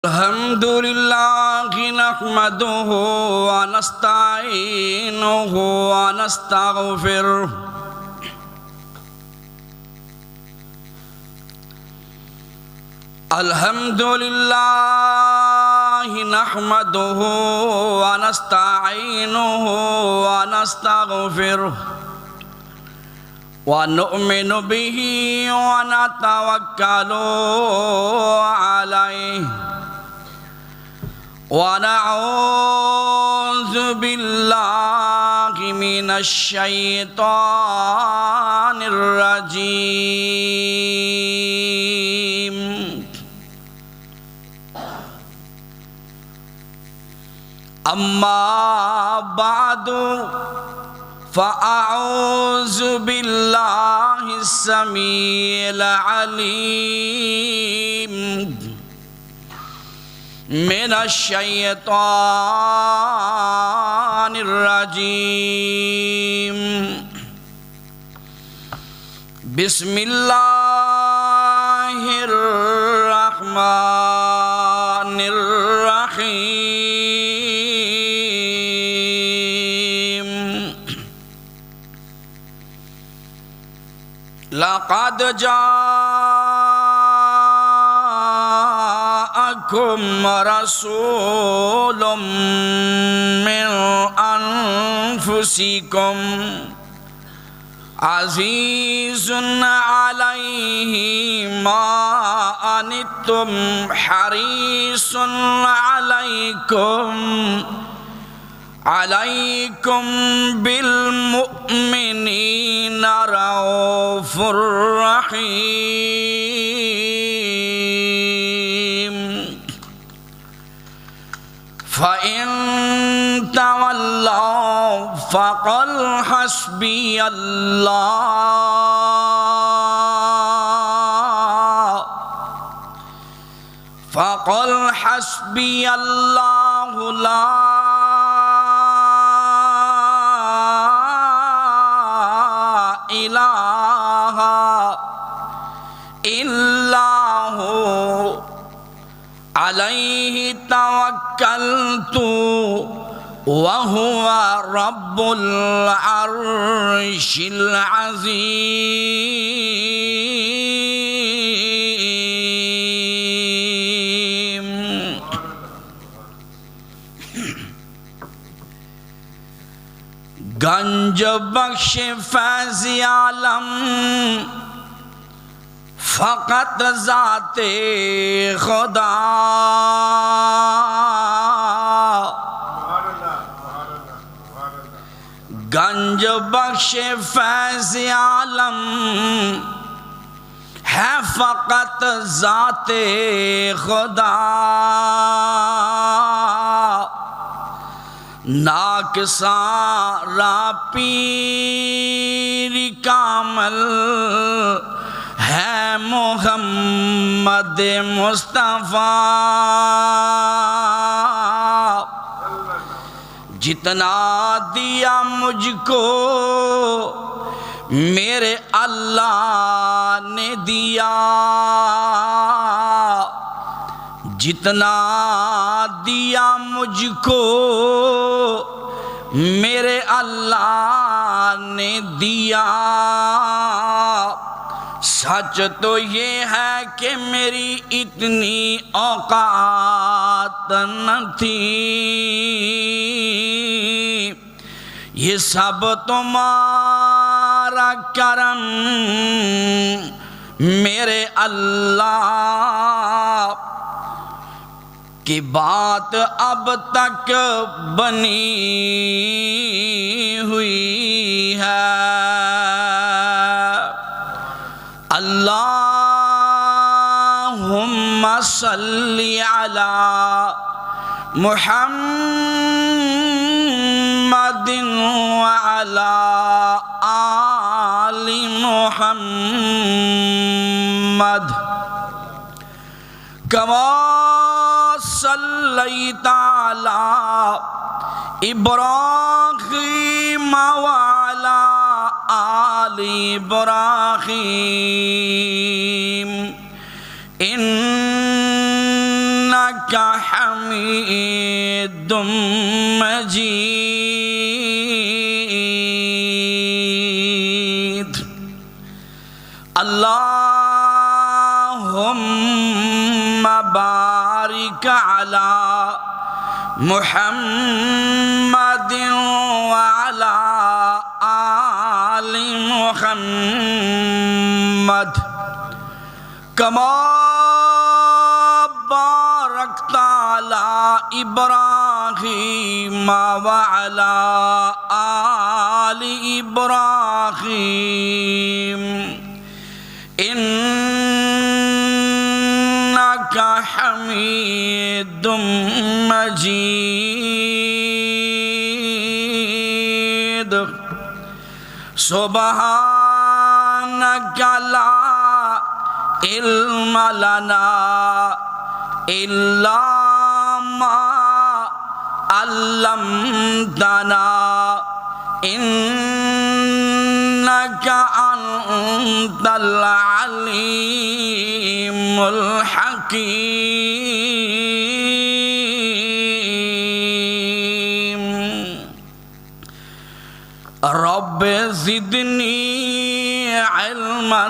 الحمد لله نحمده ونستعينه ونستغفره الحمد لله نحمده ونستعينه ونستغفره ونؤمن به ونتوكل عليه ونعوذ بالله من الشيطان الرجيم أما بعد فأعوذ بالله السميع العليم من الشيطان الرجيم بسم الله الرحمن الرحيم لقد جاءكم رسول من أنفسكم عزيز عليه ما عنتم حريص عليكم بالمؤمنين رؤوف رحيم فإن تولوا فقل حسبي الله لا إله إلا هو عليه توكلت وهو رب العرش العظيم گنج بخش فیض عالم فقط ذات خدا گنج بخش فیض عالم ہے فقط ذات خدا ناکسارا پیر کامل ہے محمد مصطفیٰ جتنا دیا مجھ کو میرے اللہ نے دیا جتنا دیا مجھ کو میرے اللہ نے دیا سچ تو یہ ہے کہ میری اتنی اوقات نہ تھی یہ سب تمہارا کرم میرے اللہ کی بات اب تک بنی ہوئی ہے اللہم صلی علی محمد وعلی آل محمد کما صلیت علی ابراہیم وعلی آل ابراہیم انک حميد مجيد اللهم بارك على محمد وعلى آل محمد كما باركت على إبراهيم وعلى آل إبراهيم إنك حميد مجيد سبحانك لا علم لنا إلا ما علمتنا إنك أنت العليم الحكيم رب زدني علما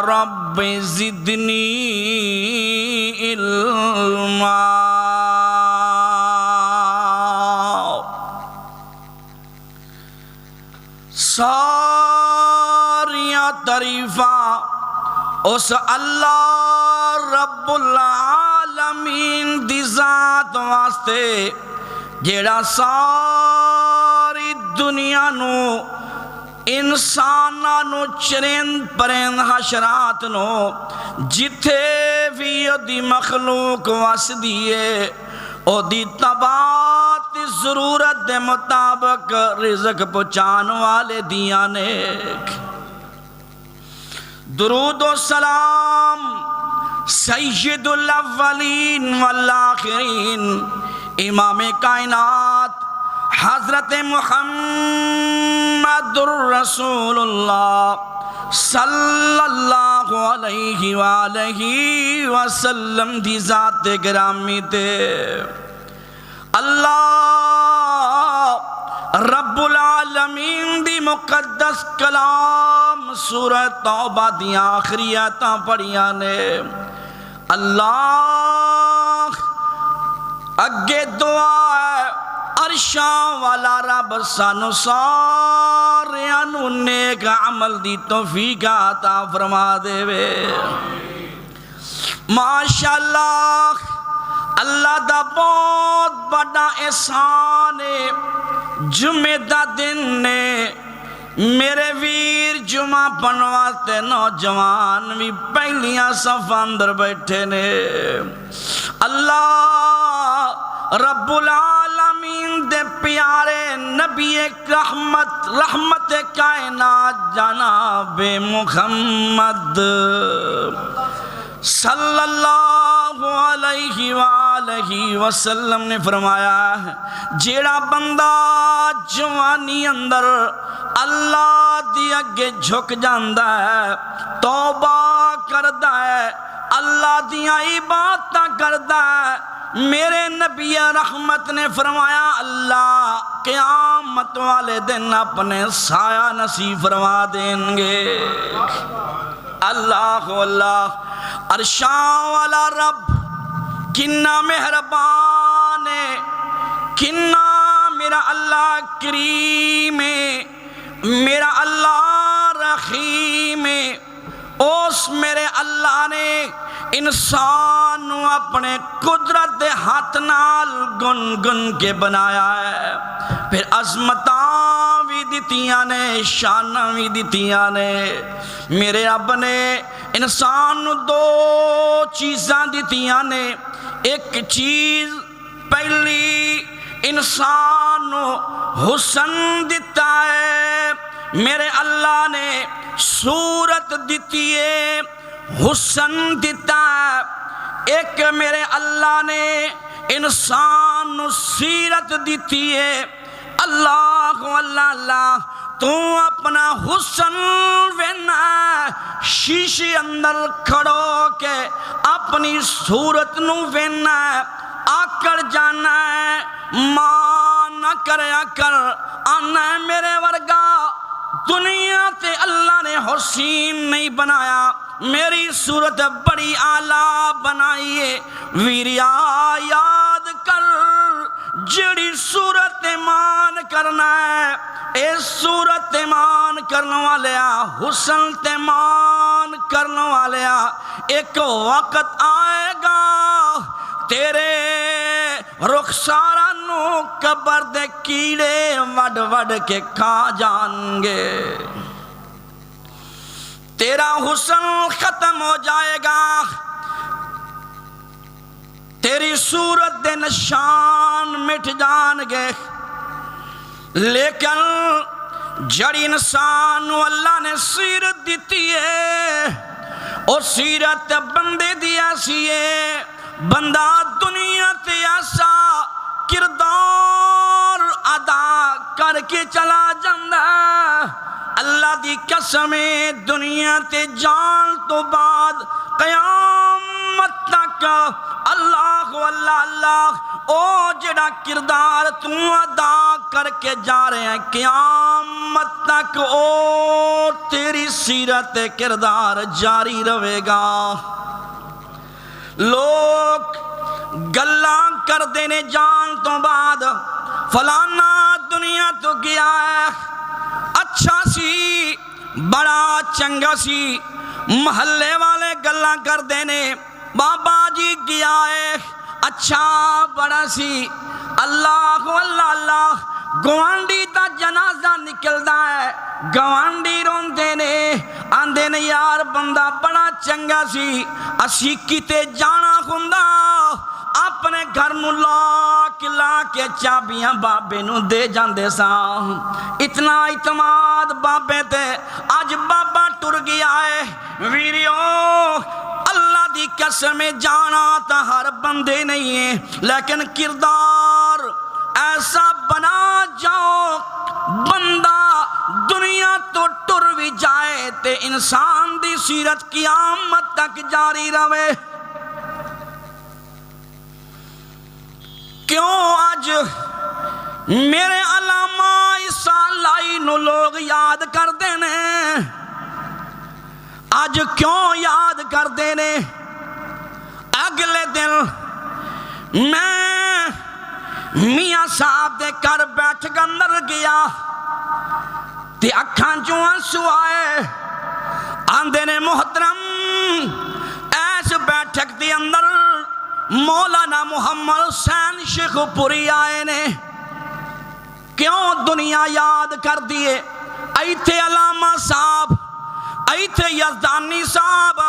رب زدني علما ساریاں تعریفاں اس اللہ رب العالمین دی ذات واسطے جیڑا ساری دنیا نو انساناں نو چرند پرند حشرات نو جتھے بھی دی مخلوق واسدی ہے او دی تبات ضرورت دے مطابق رزق پہنچان والے دیاں نیک درود و سلام سید الاولین والآخرین امام کائنات حضرت محمد الرسول اللہ صلی اللہ علیہ وآلہ وسلم دی ذات گرامی تے اللہ رب العالمین دی مقدس کلام سورہ توبہ دی آخری آیتاں پڑھیاں نے اللہ اگے دعا ہے عرشاں والا رب سانو ساریاں نو نیک عمل دی توفیق عطا فرما دے وے ماشاءاللہ اللہ دا بہت بڑا احسان ہے جمعہ دا دن نے میرے ویر جمعہ پڑھواتے نوجوان بھی پہلیاں صف اندر بیٹھے نے اللہ رب العالمین دے پیارے نبی رحمت کائنات جناب محمد صلی اللہ علیہ وآلہ وسلم نے فرمایا ہے جیڑا بندہ جوانی اندر اللہ دی اگے جھک جاندہ ہے توبہ کردہ ہے اللہ دیاں عبادتاں کردہ ہے میرے نبی رحمت نے فرمایا اللہ قیامت والے دن اپنے سایہ نصیب فرما دیں گے اللہ اللہ عرشاں والا رب کنا مہربان ہے کنا میرا اللہ کریم ہے میرا اللہ رحیم ہے اس میرے اللہ نے انسان اپنے قدرت دے ہاتھ نال گن گن کے بنایا ہے پھر عظمتاں بھی دتیاں نے شاناں بھی دتیاں نے میرے رب نے انسان دو چیزاں دتیاں نے ایک چیز پہلی انسان حسن دیتا ہے میرے اللہ نے صورت دیتی ہے حسن دیتا ہے ایک میرے اللہ نے انسان سیرت دیتی ہے اللہ اللہ اللہ تو اپنا حسن وینا شیشے اندر کھڑو کے اپنی صورت نو وینا آکر جانا ماں نہ کریا کر آنا میرے ورگا دنیا تے اللہ نے حسین نہیں بنایا میری صورت بڑی اعلیٰ بنائیے ویریا یاد کر جڑی صورت ایمان کرنا ہے اے صورت ایمان کرنے والیا حسن ایمان کرنے والیا ایک وقت آئے گا تیرے رخسارہ نو قبر دے کیڑے وڈ وڈ کے کھا جان گے تیرا حسن ختم ہو جائے گا تیری صورت دے نشان مٹ جان گے لیکن جڑی انسان اللہ نے سیرت دیتی ہے اور سیرت بندے دیا سی ہے بندہ دنیا تے ایسا کردار ادا کر کے چلا جاندہ اللہ دی قسم دنیا تے جان تو بعد قیامت تک اللہ اللہ اللہ او جڑا کردار تو ادا کر کے جا رہے ہیں قیامت تک او تیری سیرت کردار جاری رہے گا لوگ گلاں کر دینے جان تو بعد فلانا دنیا تو گیا ہے اچھا سی بڑا چنگا سی محلے والے گلاں کر دینے بابا جی گیا ہے اچھا بڑا سی اللہ اللہ اللہ گوانڈی تا جنازہ نکلدا ہے گوانڈی رون دینے آندے نے یار بندہ بڑا چنگا سی اسی کیتے جانا ہوندا اپنے گھر نو لا کے چابیاں بابے نو دے جاندے سا اتنا اعتماد بابے تے آج بابا ٹر گیا ہے ویریو اللہ دی قسم جانا تا ہر بندے نہیں ہے لیکن کردار ایسا بنا جاؤ بندہ دنیا تو ٹر بھی جائے تے انسان دی سیرت قیامت تک جاری رہے کیوں آج میرے علامہ عیسیٰ لائی نو لوگ یاد کر دینے آج کیوں یاد کر دینے اگلے دن میں میاں صاحب دے کر بیٹھ کے اندر گیا تے اکھاں چوں آنسو آئے آندے نے محترم ایس بیٹھک دے اندر مولانا محمد حسین شیخ پوری آئے نے کیوں دنیا یاد کر دیے ایتھے علامہ صاحب ایتھے یزدانی صاحب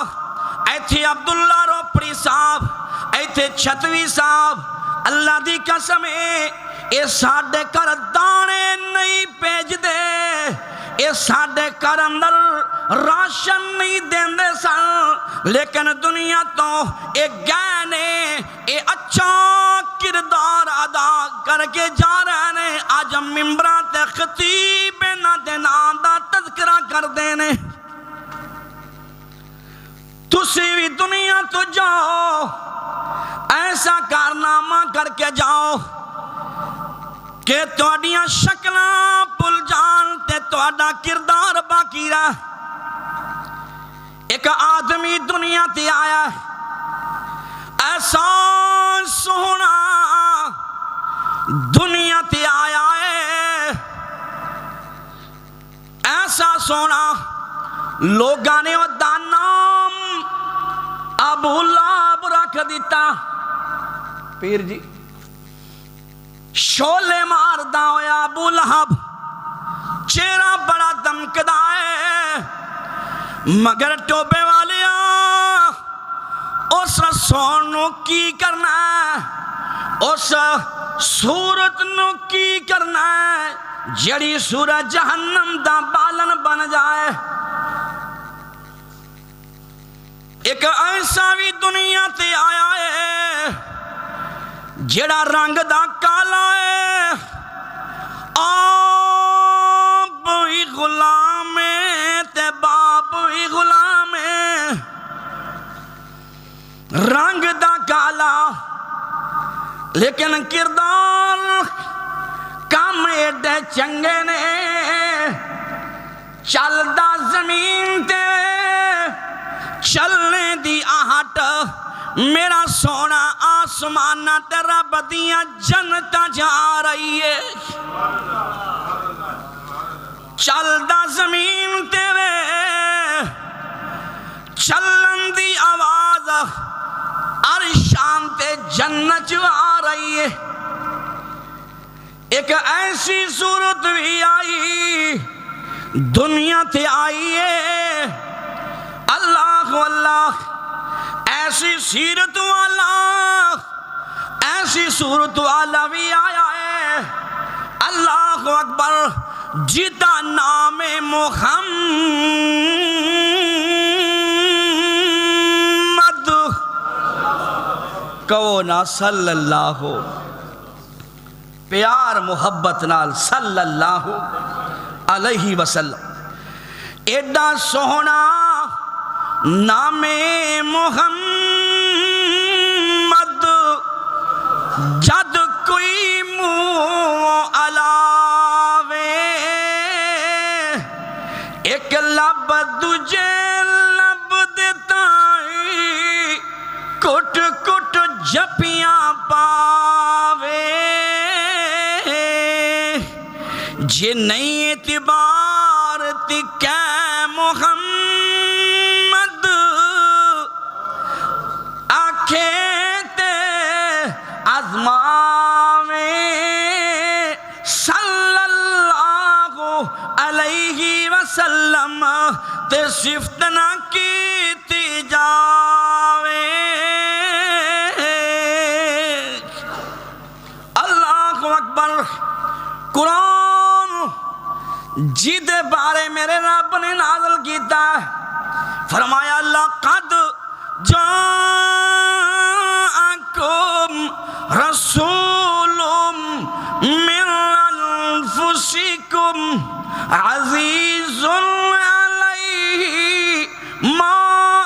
ایتھے عبداللہ روپڑی صاحب ایتھے چھتوی صاحب اللہ دی قسم اے ساڑھے کر دانے نہیں پیج دے اے ساڑھے کر اندر راشن نہیں دین دے سن لیکن دنیا تو اے گینے اے اچھا کردار ادا کر کے جا رہے ہیں آج ممبران تے خطیب نہ دینا دا تذکرہ کر دینے تسی بھی دنیا تو جاؤ ایسا کارنامہ کر کے جاؤ کہ توڑیاں شکلاں پل جانتے توڑا کردار باقی رہا ایک آدمی دنیا تے آیا ایسا سونا دنیا تے آیا ہے ایسا سونا لوگاں نے دا نام ابو لہب رکھ دیتا پیر جی شولے ماردہ ہویا ابو لہب چہرہ بڑا دمکدہ ہے مگر ٹوبے والیا اس سونو کی کرنا ہے اس صورت نو کی کرنا ہے جڑی سورج جہنم دا بالن بن جائے ایک ایسا بھی دنیا تے آیا ہے جڑا رنگ دا کالا ہے آپ ہی غلام تے باپ بھی غلام رنگ دا کالا لیکن کردار کام ایڈے چنگے نے چلدا زمین تے چلنے دی آہٹ میرا سونا آسمانہ تے رب دیاں جنتاں جا رہی ہے چلدا زمین تے چلن دی آواز عرشان تے جنت جو آ رہی ہے ایک ایسی صورت بھی آئی دنیا تے آئی ہے اللہ اللہ ایسی سیرت والا ایسی صورت والا بھی آیا ہے اللہ اکبر جیتا نام محمد کہو نا صلی اللہ پیار محبت نال صلی اللہ علیہ وسلم ایڈا سونا نام محمد جد کوئی منہ علاوے ایک لب دجے لب دتائی کٹ کٹ جپیاں پاوے جے نہیں اعتبار تی کہ محمد آنکھیں تے آزماویں صلی اللہ علیہ وسلم تے صفت نہ کیتی جاویں اللہ اکبر قرآن جیدے بارے میرے رب نے نازل کیتا ہے فرمایا لقد جاءکم رسول من انفسکم عزیز علیہ ما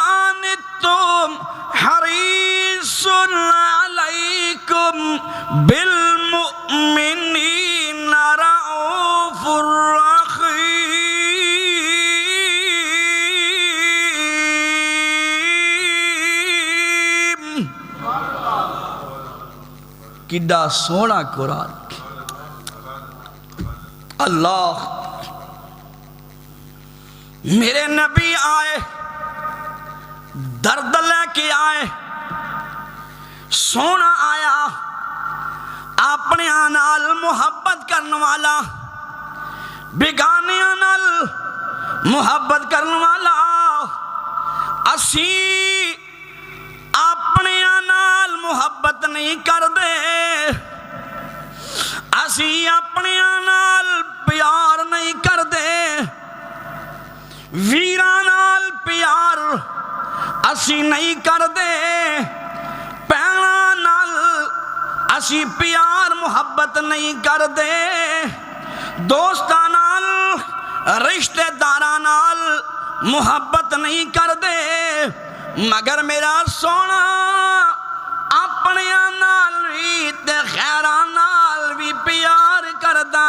عنتم حریص علیکم بالمؤمنین رؤوف کڈا سونا قرآن اللہ میرے نبی آئے درد لے کے آئے سونا آیا اپنے نال محبت کرنے والا بیگانے نال محبت کرنے والا اسی اپنے نال محبت نہیں کر دے اسی اپنے نال پیار نہیں کر دے ویران نال پیار اسی نہیں کر دے پینا نال اسی پیار محبت نہیں کر دے دوستان نال رشتہ داران نال محبت نہیں کر دے مگر میرا سونا اپنے نال بھی تے خیران نال بھی پیار کردا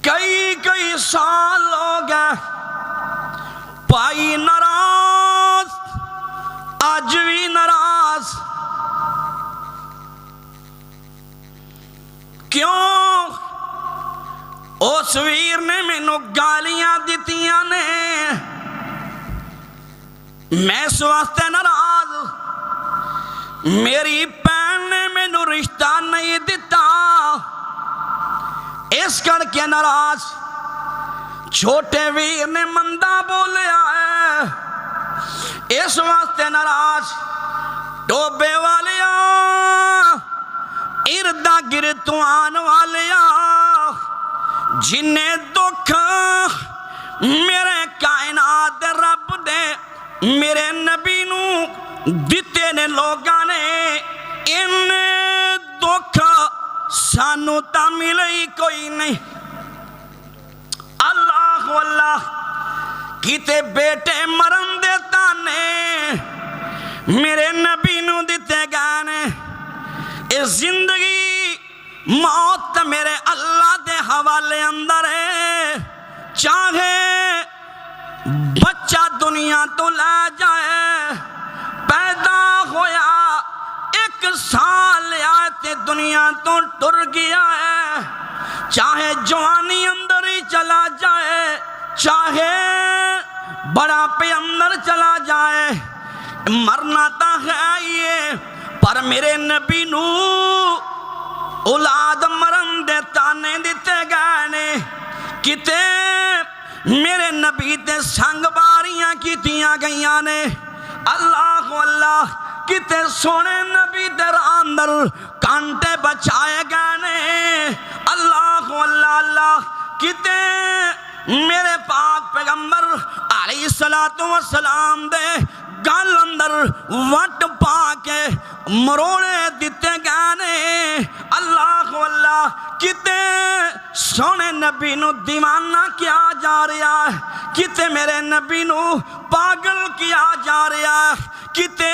کئی سال ہو گئے پائی ناراض آج بھی ناراض کیوں اس ویر نے مینوں گالیاں دتیاں نے میں اس واسطے ناراض میری بہن نے مینوں رشتہ نہیں دتا اس کر کے ناراض چھوٹے ویر نے مندہ بولیا ہے اس واسطے ناراض ٹوبے والیا اردا گرتوان والیا جنہیں دکھ میرے کائنات رب دے میرے نبی نو دیتے نے لوگاں نے ان دکھ سانو تا ملے ہی کوئی نہیں اللہ اللہ کیتے بیٹے مرن دے تانے میرے نبی نو دیتے گانے اے زندگی موت میرے اللہ دے حوالے اندر ہے چاہے بچہ دنیا تو لے جائے پیدا ہویا 1 سال آتے دنیا تو ٹر گیا ہے چاہے جوانی اندر ہی چلا جائے چاہے بڑا پہ اندر چلا جائے مرنا تا ہے یہ پر میرے نبی نو اولاد مرن دے تانے دیتے گئے کتے میرے نبی تے سنگ باریاں کیتیاں گئیاں نے اللہ اللہ کتے سونے نبی در اندر کانٹے بچائے گئے نے اللہ اللہ اللہ کتے میرے پاک پیغمبر علیہ السلام دے گل اندر وٹ پا کے مروڑے دیتے گانے اللہ اللہ کتے سونے نبی نو دیوانہ کیا جا رہا ہے کتے میرے نبی نو پاگل کیا جا رہا ہے کتے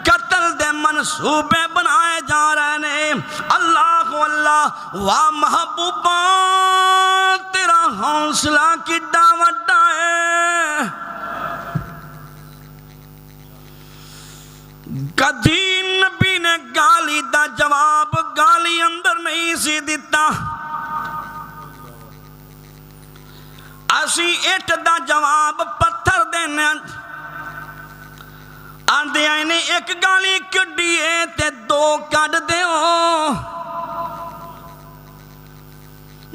قتل دے منصوبے بنائے جا رہے ہیں اللہ اللہ واہ محبوبہ تیرا حوصلہ کڈا وڈا ہے کدی نبی نے گالی دا جواب گالی اندر نہیں سی دیتا اسی اٹھ دا جواب پتھر دینا آندے آئے نے 1 گالی کڈیے تے 2 کڈ دیو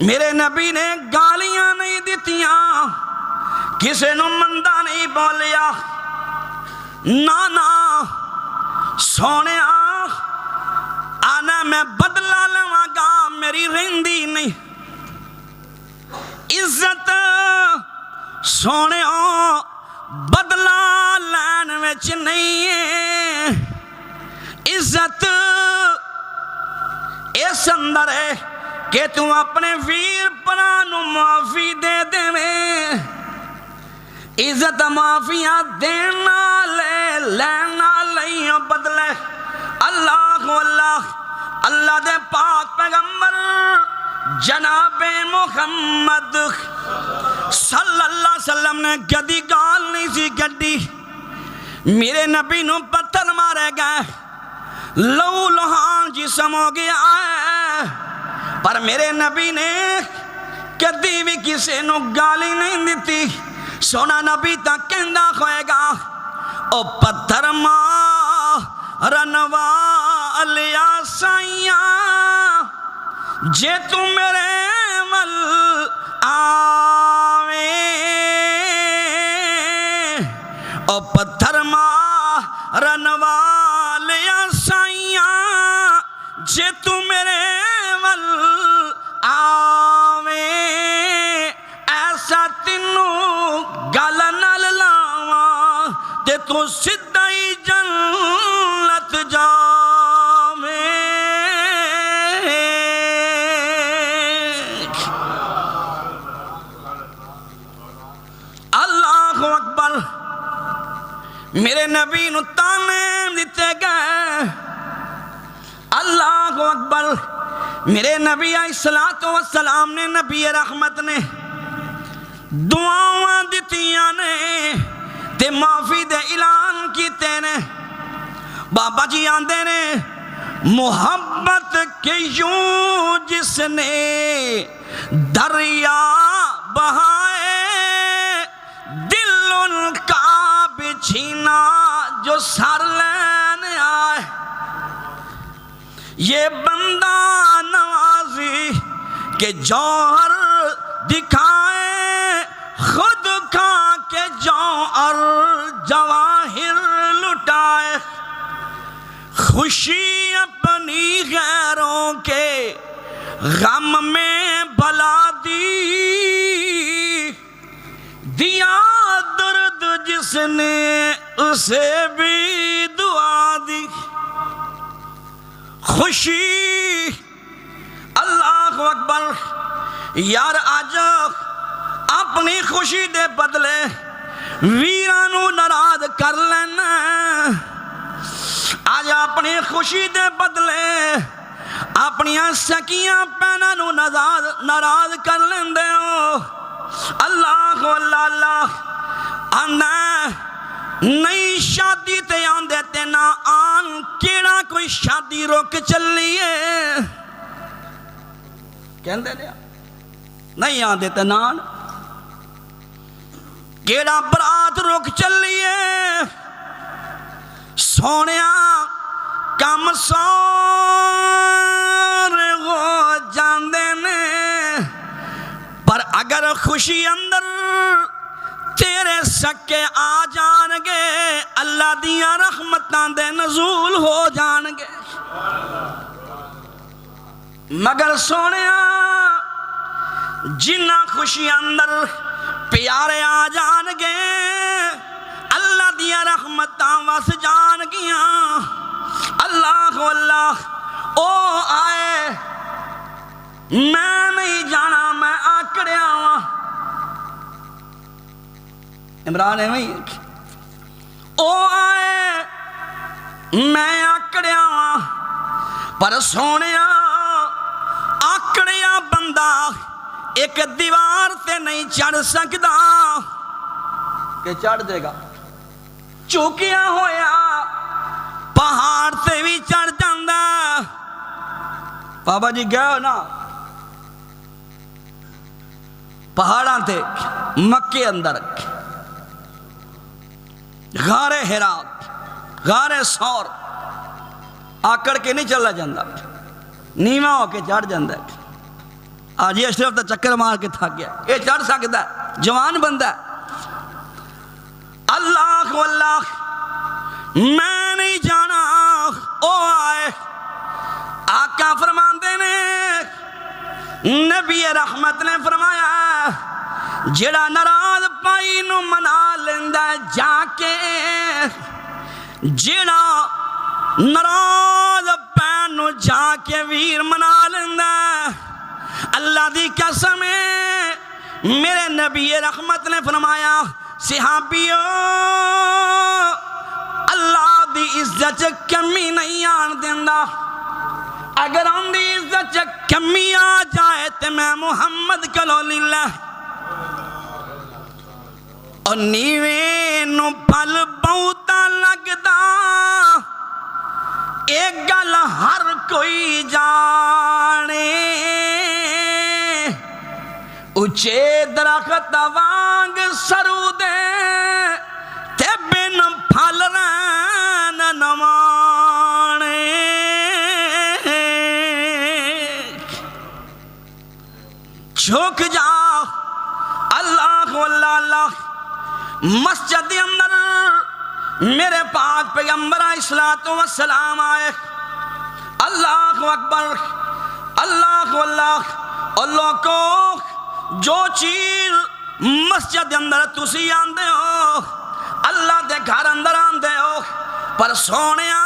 میرے نبی نے گالیاں نہیں دیتیاں کسے نو مندہ نہیں بولیا نانا سونے آنا میں بدلہ لواں گا میری رہندی نہیں عزت سونے بدلہ لین وچ نہیں ہے عزت اس اندر ہے کہ تم اپنے ویر پرانو معافی دے دے میں عزت معافیاں دینا لے لینا لئیوں بدلے اللہ اللہ اللہ دے پاک پیغمبر جناب محمد صلی اللہ علیہ وسلم نے گدی گال نہیں سی گڈی میرے نبی نو پتھر مارے گئے لہو لہان جسم ہو گیا ہے پر میرے نبی نے کدی بھی کسی نو گالی نہیں دیتی سونا نبی تک کہندہ ہوئے گا او پتھر مارن والیا سائیاں جے تو میرے ول آوے او پتھر مارن والیا سائیاں جے تو میرے ول آوے ایسا تینو گل نال لاواں تے تو سدھا ہی جنت جاویں اللہ اکبر میرے نبی نو تانے دیتے گئے اللہ اکبر میرے نبی علیہ السلام نے نبی رحمت نے دعاواں دتیاں نے تے معافی دے اعلان کیتے نے بابا جی آندے نے محبت کے یوں جس نے دریا بہائے دل ان کا بچھینا جو سر لینے آئے یہ بندہ نوازی کہ جوہر دکھائے خود کھا کے جوہر جواہر لٹائے خوشی اپنی غیروں کے غم میں بلا دی دیا درد جس نے اسے بھی دعا دی خوشی اللہ اکبر یار اج اپنی خوشی دے بدلے ویرانو ناراض کر لینا آج اپنی خوشی دے بدلے اپنی سکیاں پینوں ناراض کر لیندے ہو اللہ اللہ اللہ آنا نئی شادی تے آندے تے نہ آن کیڑا کوئی شادی روک چلیے کہندے لیا نہیں آندے تے نہ آن کیڑا برات روک چلیے سونیا کم سارے ہو جاندے نے پر اگر خوشی اندر تیرے سکے آ جان گے اللہ دیاں رحمتاں دے نزول ہو جان گے مگر سونیا جنہ خوشی اندر پیارے آ جان گے اللہ دیا رحمتاں وس جان گیاں اللہ اللہ او آئے میں نہیں جانا میں آکڑیا ہوں عمران ہے میں او آئے میں آکڑیا ہوں پر سونیا آکڑیا بندہ ایک دیوار تے نہیں چڑھ سکتا کہ چڑھ دے گا چوکیاں ہویا پہاڑ تے بھی چڑھ جاندہ بابا جی گئے ہو نا پہاڑاں تے مکے اندر غار ہرا غار سور آکڑ کے نہیں چلا جاندہ نیواں ہو کے چڑھ جاندہ آج یہ اشرف تا چکر مار کے تھک گیا یہ چڑھ سکتا ہے جوان بندہ ہے اللہ اللہ میں نہیں جانا او آئے آقا فرماندے نے نبی رحمت نے فرمایا جڑا ناراض پائی نو منا لیندہ جا کے جڑا ناراض پین نو جا کے ویر منا لیندہ اللہ دی قسم ہے میرے نبی رحمت نے فرمایا صحابیو اللہ دی عزت کمی نہیں آن دیندہ اگر ہم دی عزت کمی آ جائے تو میں محمد کلولی اللہ اور نیوے نو پل بہتا لگدا ایک گل ہر کوئی جانے اچھے درخت وانگ سرو دے تے بن پھل رین نمانے جھک جا اللہ اللہ اللہ مسجد اندر میرے پاک پیغمبر السلام آئے اللہ اکبر اللہ اللہ اللہ کو جو چیز مسجد اندر تسی آندے ہو اللہ دے گھر اندر آندے ہو پر سونیا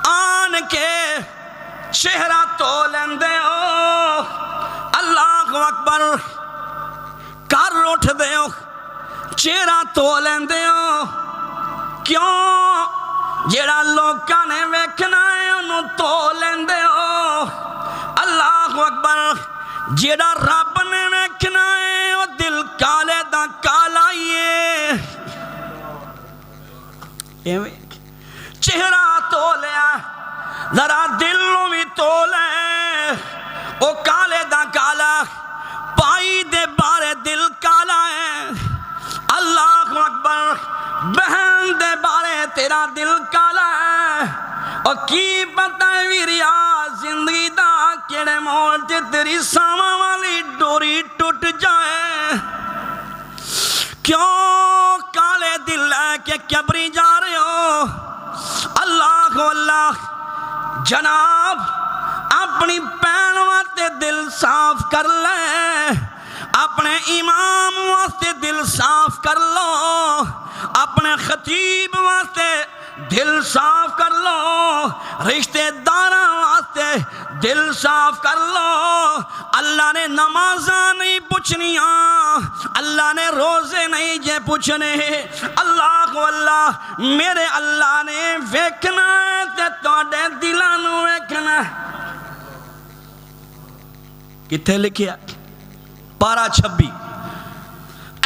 آن کے چہرہ تو لیندے ہو اللہ اکبر کر اٹھ دے ہو چہرہ تو لیندے ہو کیوں جیڑا لوکاں نے ویکھنا ہے انہوں تو لیندے ہو اللہ اکبر جیڑا رب نے ویکھنا ہے وہ دل کالے دا کالا ہی چہرہ تو لیا ذرا دلوں بھی تو لے وہ کالے دا کالا پائی دے بارے دل کالا ہے اللہ اکبر بہن دے بارے تیرا دل کالا ہے اور کی پتہ ویریا زندگی دا کیڑے موڑ تے تیری ساواں والی ڈوری ٹوٹ جائے کیوں کالے دل ہے کہ کبری جا رہے ہو اللہ اللہ جناب اپنی پین واسطے دل صاف کر لے اپنے امام واسطے دل صاف کر لو اپنے خطیب واسطے دل صاف کر لو رشتہ داراں واسطے دل صاف کر لو. اللہ نے نمازاں نہیں پوچھنیاں, اللہ نے روزے نہیں جے پوچھنے. اللہ کو اللہ میرے اللہ نے ویکھنا تے تواڈے دلاں نوں ویکھنا. کتھے لکھیا؟ پارہ 26.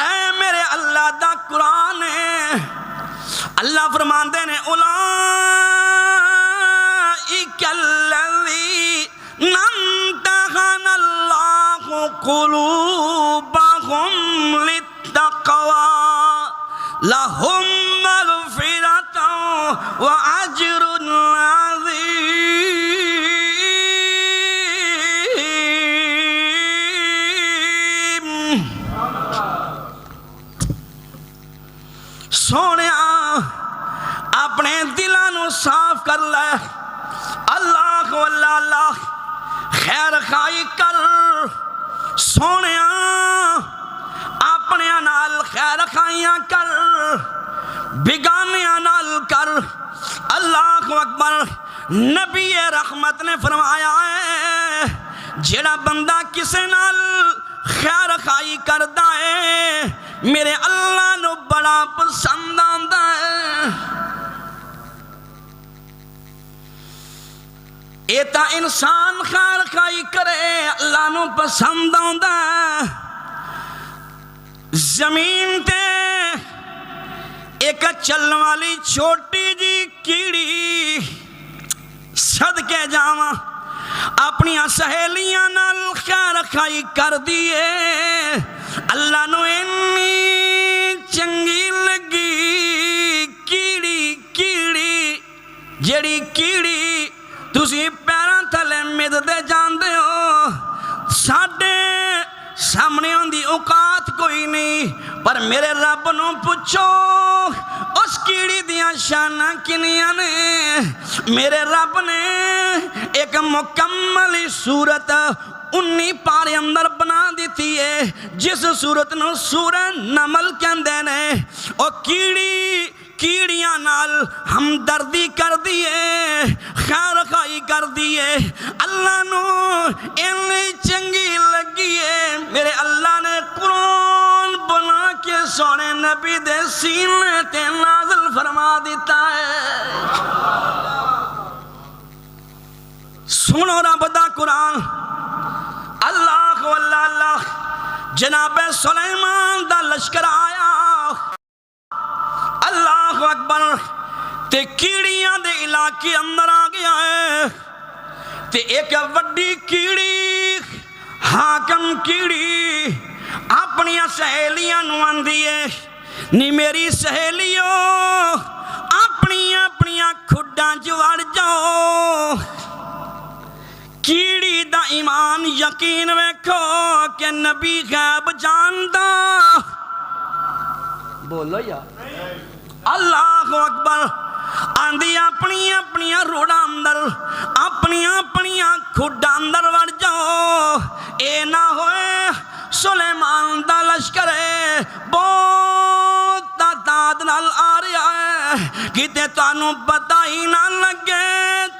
اے میرے اللہ دا قرآن ہے. اللہ فرماندے نے اولئک الذین امتحن اللہ قلوبہم للتقوی لہم مغفرۃ واجر عظیم. سونیا اپنے دلاں نوں صاف کر لے. اللہ کو اللہ اللہ خیر خائی کر. سونیا اپنے نال خیر خائیاں کر, بگانیاں نال کر. اللہ کو اکبر. نبی رحمت نے فرمایا ہے جڑا بندہ کسے نال خیر خائی کردا ہے میرے اللہ نو بڑا پسند آندا ہے. اے تا انسان خیر خائی کرے اللہ نو پسند آندا ہے. زمین تے ایک چلن والی چھوٹی جی کیڑی صدقے جاواں اپنی سہیلیاں نال خیر خائی کر دیے. اللہ نو اینی چنگی لگی کیڑی جیڑی کیڑی تسی پیراں تھلے مددے جاندے ہو. ساڈے سامنے ہوندی اوقات کوئی نہیں, پر میرے رب نو پوچھو اس کیڑی دیاں شاناں کنیاں نے. میرے رب نے ایک مکمل صورت 19 پارے اندر بنا دیتی ہے جس صورت نو سورہ نمل کہندے نے. او کیڑیاں نال ہمدردی کر دیے, خیر خائی کر دیے. اللہ نو اینی چنگی لگی ہے میرے اللہ نے قرآن بنا کے سونے نبی دے سینے تے نازل فرما دیتا ہے. سنو رب دا قرآن. اللہ کو اللہ اللہ جناب سلیمان دا لشکر آیا. اللہ اکبر. تے کیڑیاں دے علاقے اندر آ گیا ہے. تے ایک وڈی کیڑی حاکم کیڑی اپنی سہیلیاں نو آندی ہے نی میری سہیلیوں اپنی کھڈاں چ وڑ جاؤ. کیڑی دا ایمان یقین ویکھو کہ نبی غیب جاندا. بولو یا اللہ اکبر. آندی اپنی روڑا اندر اپنی کھڈاں اندر وڑ جاؤ. اے نہ ہوئے سلیمان دا لشکر ہے بہت تعداد نال آ رہا ہے کتے تانوں پتہ ہی نہ لگے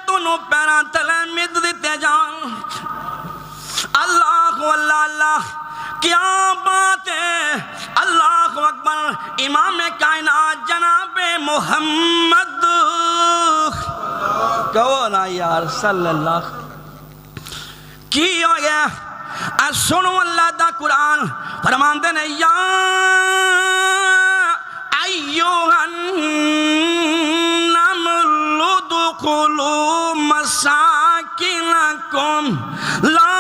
تنوں پیراں تلے مد دیتے جان. اللہ کو اللہ اللہ کیا بات ہے. اللہ اکبر. امام کائنات جناب محمد کہو نا یار صلی اللہ کی ہو گیا. سنو اللہ دا قرآن فرماندے نے یا ایوہا النمل ادخلوا مساکنکم لا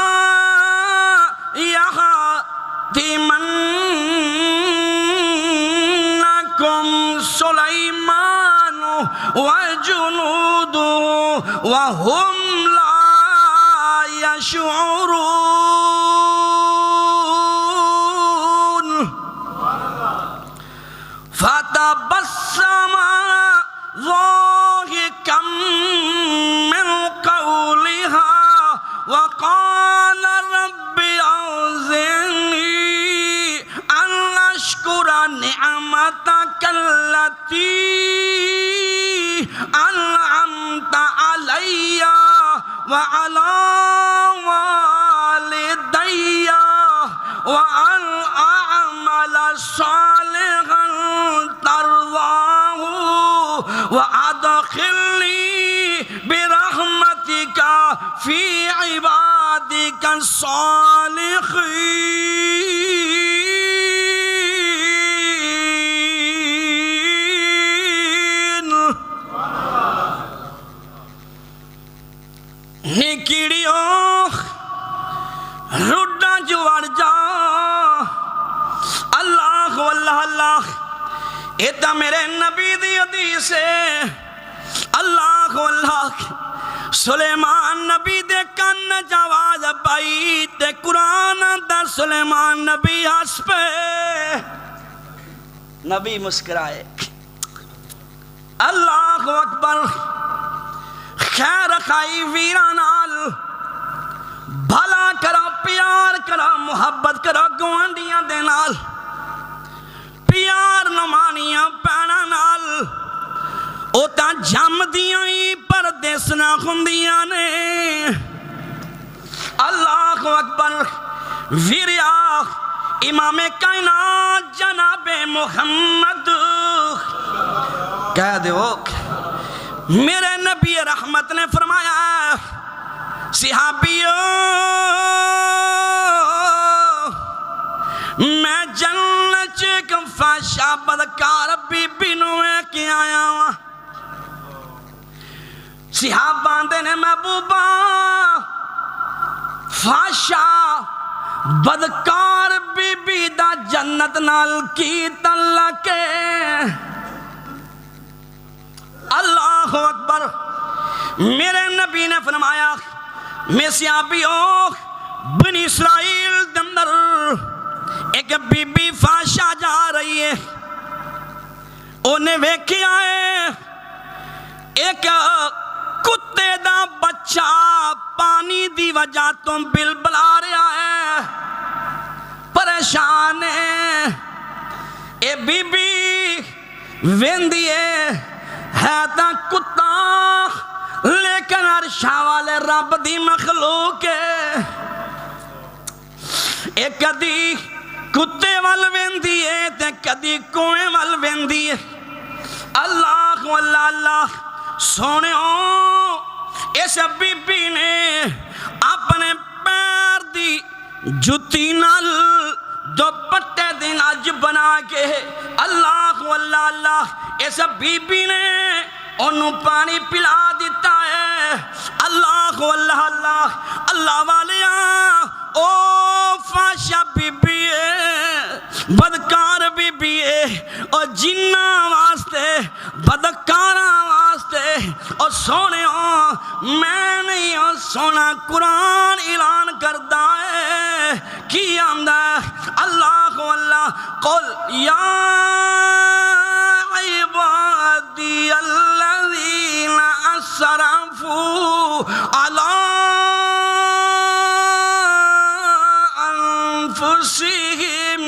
يحطمنکم سلیمان وجنودہ وهم لا يشعرون. فتبسم ضاحكا من قولها وقال رب أوزعني أن أشكر نعمتك التي أنعمت علي وعلى والدي وأن أعمل صالحا ترضاه وأدخلني برحمتك في عبادك الصالحين. نکڑیو رڈا جوڑ جا اللہ واللہ اللہ. ایتا میرے نبی دی حدیث ہے. اللہ واللہ سلیمان نبی دے کن جواز پائی تے قرآن دا سلیمان نبی ہس پہ. نبی مسکرائے. اللہ اکبر. خیر خائی ویرانال بھلا کرو پیار کرو محبت کرو گوانڈیاں دے نال پیار نمانیاں پینا نال او تا جم دیاں ہی پردیسنا خندیاں نے. اللہ اکبر. ویریا امام کائنات جناب محمد کہہ دے میرے نبی رحمت نے فرمایا صحابیو میں جنت چیک فاشا بدکار بی بی نوے کی آیا ہوں. صحابہ دے نے محبوبہ فاشا بدکار بی بی دا جنت نال کی تلکے. اللہ اکبر. میرے نبی نے فرمایا میں صحابیوں بنی اسرائیل دندر ایک بی بی فاشا جا رہی ہے. انہیں ویکھی آئے ایک کتے دا بچہ پانی دی وجہ تو بل بلا رہا ہے پریشان ہے. اے بی بی ویندی ہے تا کتا لیکن عرشاں والے رب دی مخلوق ہے. اے کدی کتے وال ویندی ہے تے کدی کوئے وال ویندی ہے. اللہ واللہ اللہ سونے اس بی بی نے اپنے پیر دی جتی نال دوپٹے دن اج بنا کے اللہ واللہ اللہ اس بی بی نے انہوں پانی پلا دیتا ہے. اللہ واللہ اللہ اللہ والیاں او فاشا بی بی ہے بدکار بی بی ہے اور جنہ واسطے بدکارہ واسطے اور سونے میں نہیں اور سونا قرآن اعلان کردہ ہے کی آمدہ اللہ واللہ قل یا عبادی الذین اسرفوا علی انفسہم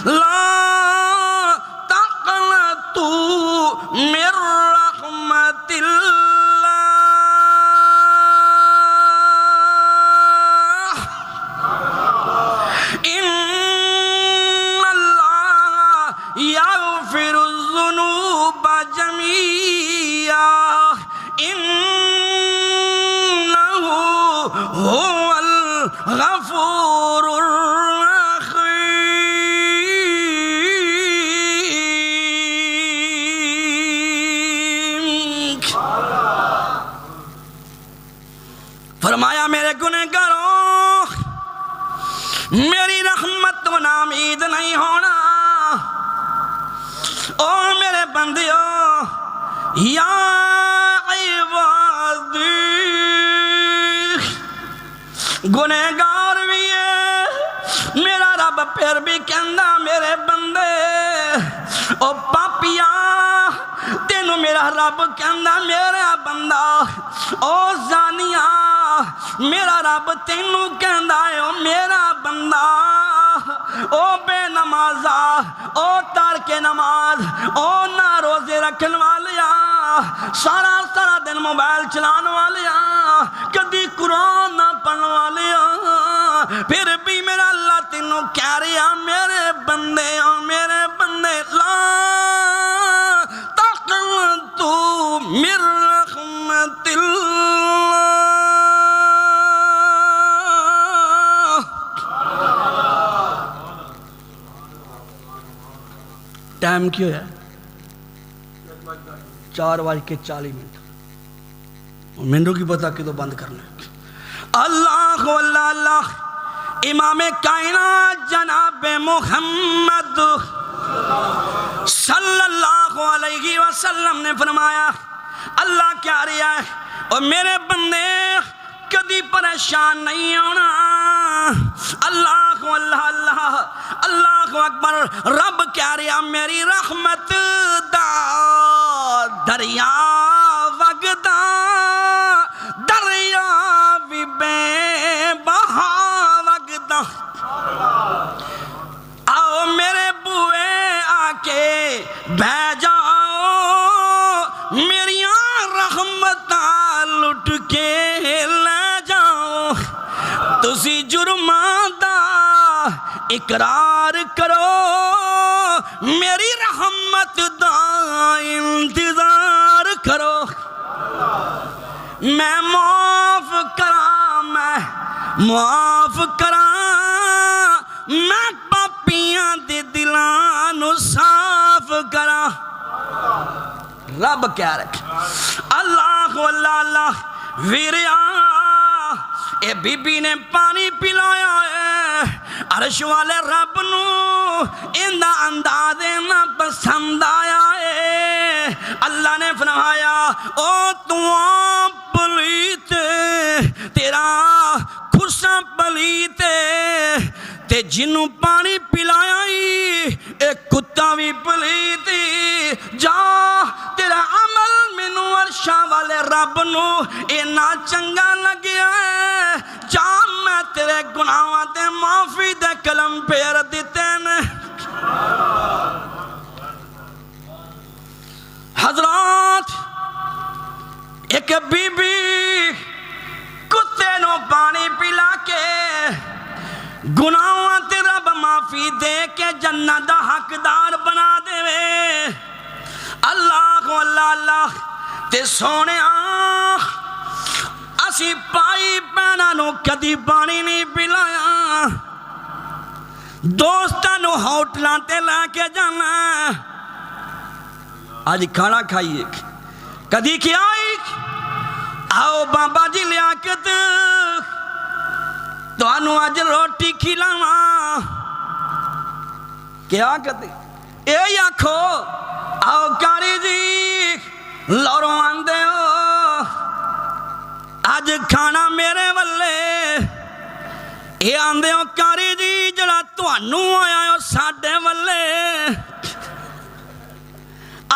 لا تقنطوا من رحمت اللہ ان اللہ یغفر الذنوب جميعا انه هو الغفور الرحیم. فرمایا میرے گنہگاروں میری رحمت تو نامید نہیں ہونا. او میرے بندیوں یا عبادی گنہگار بھی ہے میرا رب پھر بھی کہندا میرے بندے. او پاپیا تینوں میرا رب کہندا میرا بندہ. او زانیہ میرا رب تینوں کہندا ہے او میرا بندہ. او بے نمازا او تارک نماز او نہ روزے رکھن والیا سارا دن موبائل چلان والیا کدی قرآن نہ پڑھن والے پھر بھی میرا اللہ تینوں کہہ رہا میرے بندے لا تقنطوا من رحمت اللہ۔ ٹائم کیوں ہے 4:40 مینوں کی پتا کدو بند کرنا ہے۔ اللہ اللہ اللہ امام کائنات جناب محمد صلی اللہ علیہ وسلم نے فرمایا اللہ کیا رہا ہے اور میرے بندے کدی پریشان نہیں ہونا۔ اللہ اللہ اللہ اللہ اکبر۔ رب کیا رہا میری رحمت دا دریا وگدا دریا بھی بے بہا وگدا۔ آؤ میرے بوئے آ کے بہ جاؤ میریاں رحمتاں لٹ کے لے جاؤ۔ تسی جرماں دا اقرار کرو میری رحمت دا انتظار کرو۔ میں معاف کراں معاف کراں میں پاپیاں دے دلاں نو صاف کراں۔ رب کیا رکھ اللہ اللہ اللہ ویریا اے بی بی نے پانی پلایا ہے عرش والے رب نو اندہ انداز نہ پسند آیا ہے۔ اللہ نے فرمایا او تو پلیت تیرا خرساں پلیت تے جنوں پانی پلایا ایک کتا بھی پلیتی جا تیرا عمل مینوں عرشاں والے رب نو اینا چنگا لگیا ہے جا میں تیرے گناہاں تے معافی دے کلم پھیر دیتے نے۔ حضرات ایک بی بی کتے نو پانی پلا کے گناہاں تے رب معافی دے کے جنت دا حقدار بنا دے وے۔ اللہ اللہ اللہ تے سونے اسی پائی پینا نو کدی پانی نہیں پلایا دوستاں نو ہوٹلاں تے لے کے جانا آج کھانا کھائیے کدی کیا آؤ بابا جی لیاقت تو انو آج روٹی کھلاواں کیا کہتے اے آکھو آؤ کاری جی لورو آندے ہو آج کھانا میرے والے اے آندے ہو کاری جی جڑا تو انو آیا ہو ساڑھے والے۔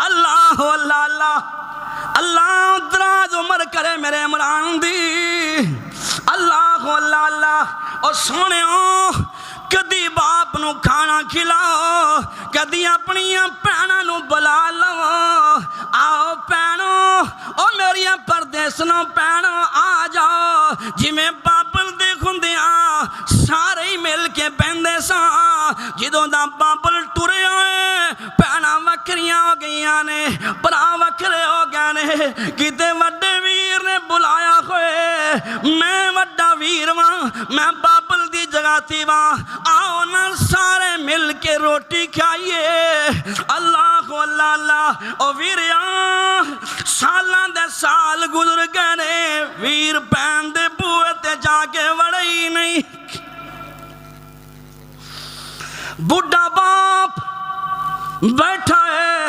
اللہ اللہ اللہ اللہ دراز عمر کرے میرے عمران دی۔ اللہ اللہ اللہ اور سونے ہو کدی باپ نو کھانا کھلاؤ کدی اپنی پہنا نو بلا لو آؤ پہنو او میری پردیس نو پہنو آ جاؤ جی میں بابل دے خندیاں سارے ہی مل کے بہندے سا جدوں دا بابل ٹورے ہوئے پہنا وکریاں ہو گئیاں نے پرا وکرے ہو گیا نے کتے وڈے ویر نے بلایا ہوئے میں وڈا ویر وہاں میں بابل دی جگہ تھی وہاں آؤ نا سارے مل کے روٹی کھائیے۔ اللہ اللہ اللہ او ویریاں سالاں دے سال گزر گئے نے ویر پین دے بوئے تے جا کے وڑی نہیں۔ بڑھا باپ بیٹھا ہے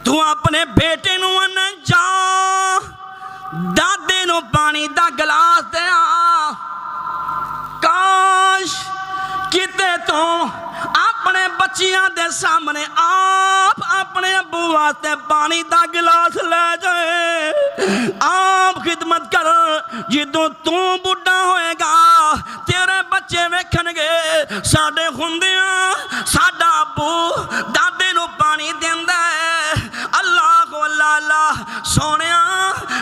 تو اپنے بیٹے نو انا جا دادے نو پانی دا گلاس دیا کاش کتے تو اپنے بچیاں دے سامنے آپ اپنے ابو واسطے پانی دا گلاس لے جائے آپ خدمت کر جدوں تو بڑھا ہوئے گا تیرے بچے ویکھن گے ساڈے ہوندیاں ساڈا ابو دادے نو پانی دیندا ہے۔ اللہ اللہ اللہ سونیا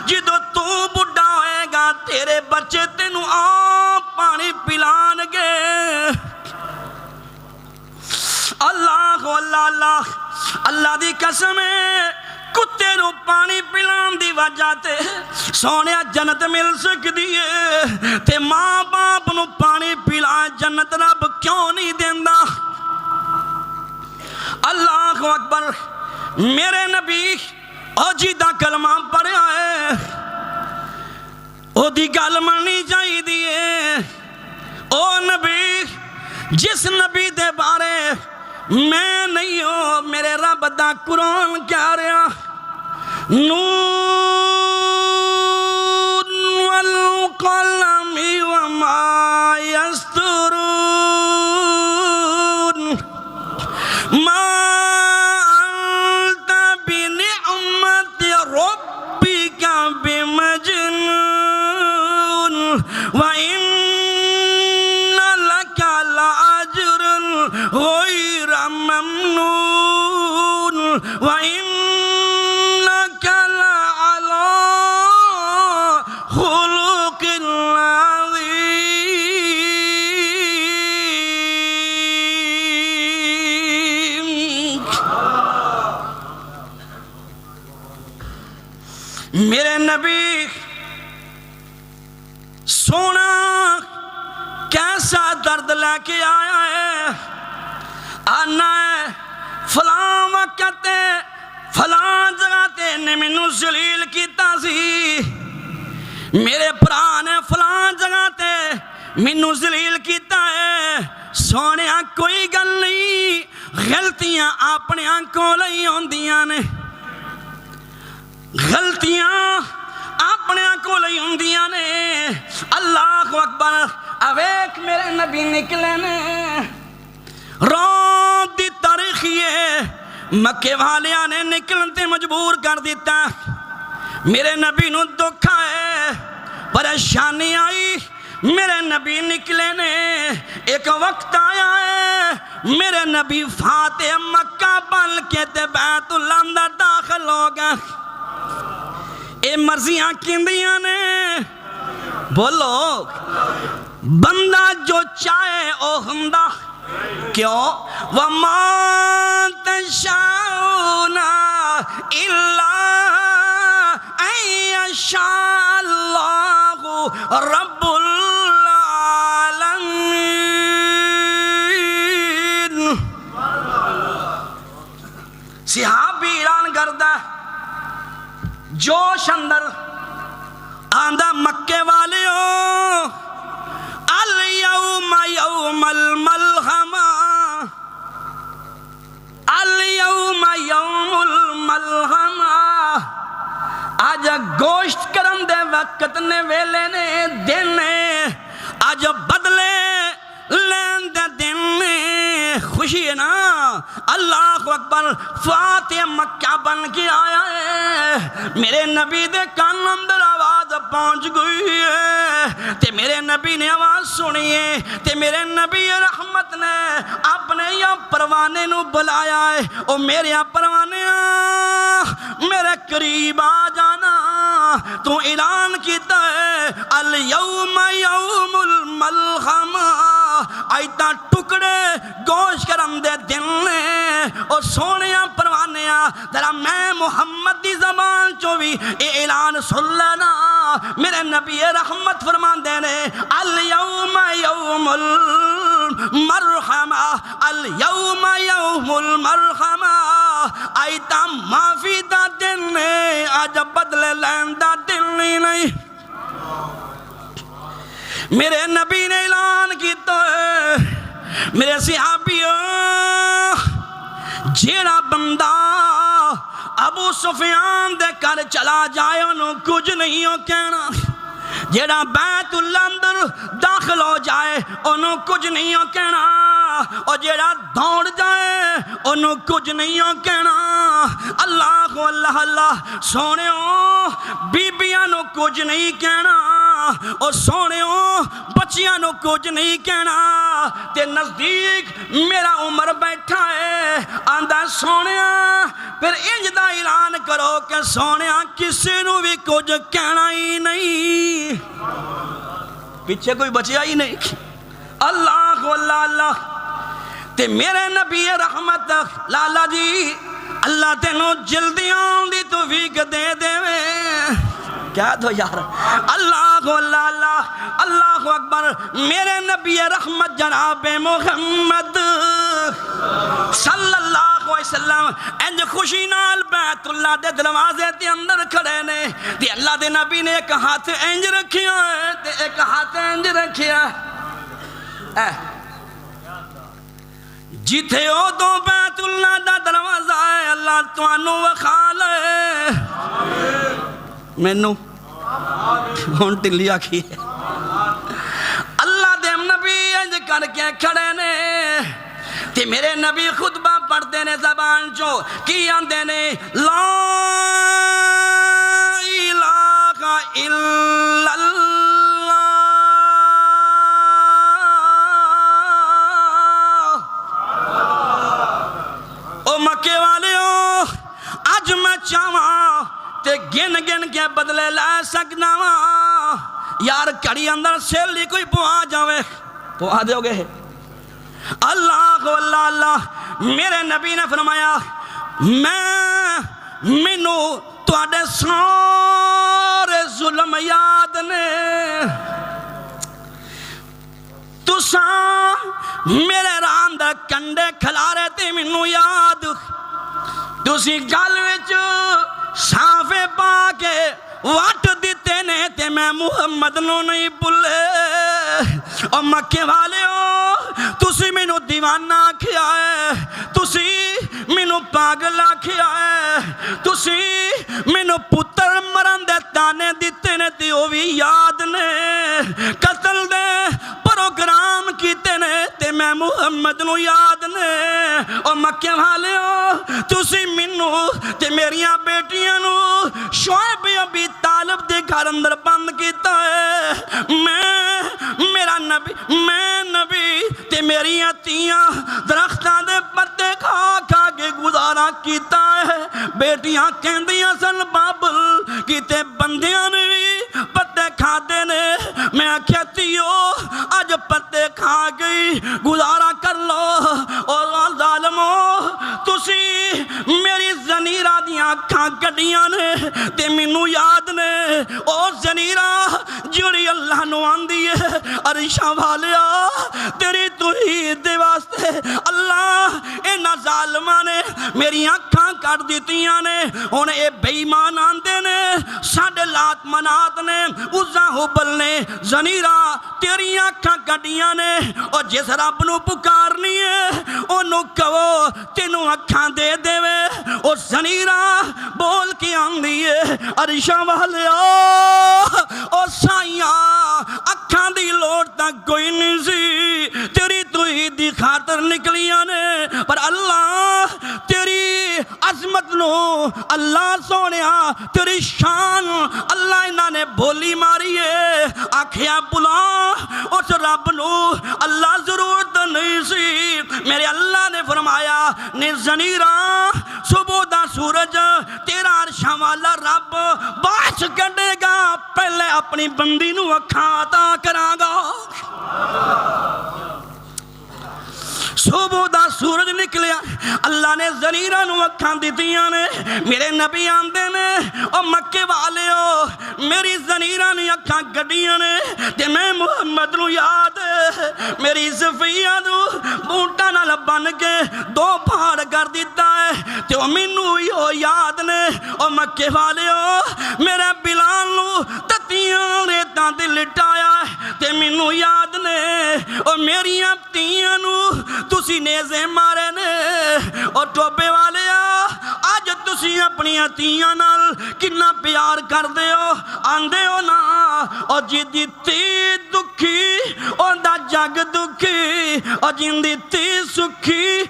جدوں تو بڑھا ہوئے گا بچے تینوں آپ پانی پلان گے۔ اللہ اللہ اللہ اللہ دی قسم ہے، کتے نو پانی پلان دی وجہ تے سونے جنت مل سکدی ہے، تے ماں باپ نو پانی پلان جنت رب کیوں نہیں دیندا؟ اللہ اکبر۔ میرے نبی او جی دا کلمہ پڑھیا ہے، او دی گل مننی چاہیے دیئے۔ او نبی جس نبی دے بارے میں نہیں ہوں، میرے رب دا قرآن کہہ رہا، نون والقلم وما يسطرون ما أنت بنعمة ربك بمجنون وإن لك لأجر غير ممنون وإنك لعلى خلق عظيم۔ میرے نبی سونا کیسا درد لے کے آیا ہے، آنا ہے فلاں وقت فلاں جگہ تے نے مینوں ذلیل کیتا سی، میرے بھرا نے فلاں جگہ تے مینوں ذلیل کیتا ہے۔ سونیا کوئی گل نہیں، غلطیاں اپنے کول ہی ہوندیاں نے، غلطیاں اپنے کول ہی ہوندیاں نے۔ اللہ اکبر۔ اویک میرے نبی نکلے نے، رات دی تاریخ یہ مکے والیاں نے نکلتے مجبور کر دیتا۔ میرے نبی نو دکھ آئے، پریشانی آئی، میرے نبی نکلے نے۔ ایک وقت آیا ہے میرے نبی فاتح مکہ بن کے تے بیت اللہ اندر داخل ہو گئے۔ اے مرضیاں کیندیاں نے، بولو بندہ جو چاہے او ہندا، کیوں؟ وَمَا تَشَاءُونَ إِلَّا أَن يَشَاءَ اللَّهُ رَبُّ العالمین۔ صحابی اعلان کردہ جوش اندر آندہ مکے والے ہو، اليوم یوم الملحمہ، اليوم یوم الملحمہ۔ آج گوشت کرم دے وقت نے ویلے نے دن نے، آج بدلے لین دے دن نے، خوشی ہے نا۔ اللہ اکبر۔ فاتح مکہ بن کے آیا ہے، میرے نبی دے کان اندر آواز پہنچ گئی ہے، تے میرے نبی نے آواز سنی ہے، تے میرے نبی رحمت نے اپنے یا پروانے نو بلایا ہے، او میرے پروانے میرے قریب آ جانا، تو اعلان کیتا ہے الیوم یوم الملحمہ۔ آئیتا ٹکڑے گوشت کرم دے دن نے، او سونیاں پروانیاں ذرا میں محمد دی زبان چو بھی اے اعلان سن لینا۔ میرے نبی رحمت فرمان دے نے، الیوم یوم المرحمہ، الیوم یوم المرحمہ۔ آئیتا معافی دا دن نے، آج بدلے لین دا دن نہیں۔ میرے نبی نے اعلان کیتا ہے، میرے صحابیوں، جیڑا بندہ ابو سفیان دے کر چلا جائے انہوں کچھ نہیں ہو کہنا، جیڑا بیت اللہ اندر داخل ہو جائے انہوں کچھ نہیں ہو کہنا، اور جیڑا دوڑ جائے انہوں کچھ نہیں ہو کہنا۔ اللہ اللہ اللہ۔ سونےوں بیبیاں نو کچھ نہیں کہنا، اور سونےوں بچیاں نو کچھ نہیں کہنا۔ تے نزدیک میرا عمر بیٹھا ہے، آندہ سونیاں پھر انج دا اعلان کرو کہ سونیاں کسی نو بھی کچھ کہنا ہی نہیں۔ پیچھے کوئی بچیا ہی نہیں اللہ اللہ اللہ تے میرے نبی رحمت لالا جی اللہ تینوں جلدیاں دی توفیق دے دے کیا دو یار اللہ اللہ اللہ اللہ اکبر میرے نبی رحمت جناب محمد صلی اللہ علیہ وسلم انج خوشی نال بیت اللہ دے دروازے تے اندر کھڑے نے تے اللہ دے نبی نے ایک ہاتھ انج رکھیا ہے تے ایک ہاتھ انج رکھیا ہے جیتے او دو بیت اللہ دا دروازہ ہے اللہ توانو وخال ہے مینو ہون ٹلی آکھی ہے اللہ دے نبی انج کر کے کھڑے نے تے میرے نبی خطبہ پڑھتے نے زبان چو کی آندے نے لا الہ الا اللہ او مکے والے ہو آج میں چاہاں تے گن گن کے بدلے لے سکنا یار کڑی اندر سیلی کوئی پوا جاوے پوا دیو گے اللہ اللہ اللہ میرے نبی نے فرمایا مینو تواڈے سارے ظلم یاد نے تساں میرے رام دا کنڈے کھلارے تے مینو یاد تسی گل وچ صافے پا کے وٹ دیتے نے تے میں محمد نو نہیں بھلے اور مکے والے ہو تسی مینو دیوانہ آکھیا ہے تسی مینو پاگل آکھیا ہے تسی مینو پتر مرن دے تانے دیتے نے تے او بھی یاد نے قتل دے پروگرام کیتے نے تے میں محمد نو یاد نے اور مکے والے ہو تسی مینو تے میریاں بیٹیاں نو شعیب ابی طالب دے گھر اندر بند کیتا ہے میں نبی تے میری تیاں درختاں دے پتے کھا کھا کے گزارا کیتا ہے بیٹیاں کہندیاں سن بابل کیتے بندیاں نے پتے کھا دے نے میں آکھیا تیو آج پتے کھا گئی گزارا کر لو اور ظالمو تسی میری زنیرہ دیاں کھاں کٹیاں نے تے مینو یاد نے اور زنیرہ جڑی اللہ نو آندی ہے عرشاں والیا تیری توحید دے واسطے اللہ اینا ظالمہ نے میری آنکھاں کٹ دیتیاں نے انہیں اے بے ایمان آندے نے ساڑھے لات منات نے عزا حبل نے زنیرہ تیری آنکھاں کٹیاں نے اور جس رب نو پکارنی ہے انہوں کہو تینوں آنکھاں دے دے وے اور زنیرہ بول کے آندی ہے عرشاں والیا اور سائیاں اکھاں دی لوڑ تک کوئی نہیں سی تیری توحید دی خاطر نکلیاں نے پر اللہ تیری عظمت نو اللہ سونیا تیری شان اللہ انہاں نے بولی ماری ہے آکھیا بلا اس رب نو اللہ ضرورت نہیں سی میرے اللہ نے فرمایا نے زنیرہ صبح دا سورج تیرا عرشاں والا رب باش کڈے گا پہلے اپنی بندی نو اکھاں عطا کراں گا صبح دا سورج نکلیا اللہ نے زنیرہ نو اکھاں دیتیاں نے میرے نبی آندے نے او مکے والے ہو میری زنیرہ نے اکھاں گڈیاں نے تے میں محمد نو یاد میری صفیہ نو بوٹا نال بن کے دو پھاڑ کر دیتا ہے تے او مینو یو یاد نے او مکے والے ہو میرے بلال نو تتیاں ریتاں تے لٹایا تے مینو یاد نے او میری تیاں نو تسی نیزے مارے نے اور ٹوپے والے آج تسی اپنی تیاں نال کنا پیار کر دے ہو آندے ہو نا اور جدی تی دکھی اندہ جگ دکھی اور جندی تی سکھی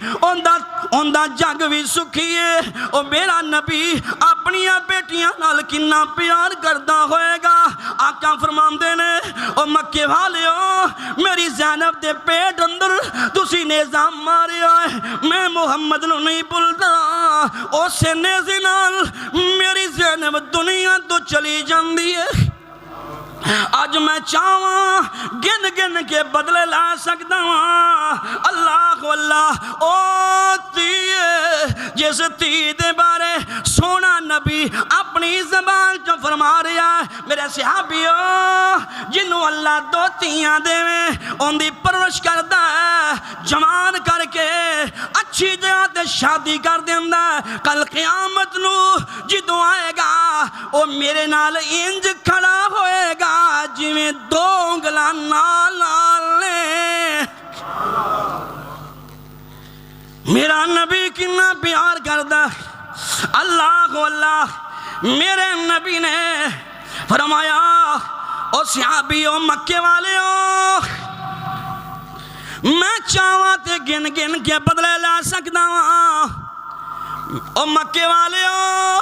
اندہ جگ بھی سکھی ہے اور میرا نبی اپنی بیٹیاں نال کنا پیار کردہ ہوئے گا آقا فرماندے نے اور مکے والے ہو میری زینب دے پیٹ اندر تسی نظام مارے آئے میں محمد نو نہیں بھولتا اسے نیزے نال میری زینب دنیا تو چلی جاندی ہے اج میں چاہواں گن گن کے بدلے لا سکتا ہوں۔ اللہ اللہ او تیے جس تی دے بارے سونا نبی اپنی زبان جو فرما رہا ہے، میرے صحابیوں جنہوں اللہ دو تیاں دے میں ان دی پرورش کردہ ہے، جوان کر کے اچھی جگہ تے شادی کر دیندہ ہے، کل قیامت نو جدوں آئے گا او میرے نال انج کھڑا ہوئے گا جی میں دو انگلاں نال لے۔ میرا نبی کتنا پیار کردہ، اللہ اللہ میرے نبی نے فرمایا او صحابیوں مکے والےوں میں چاہواں تے گن گن کے بدلے لا سکتا ہوں۔ او مکے والےوں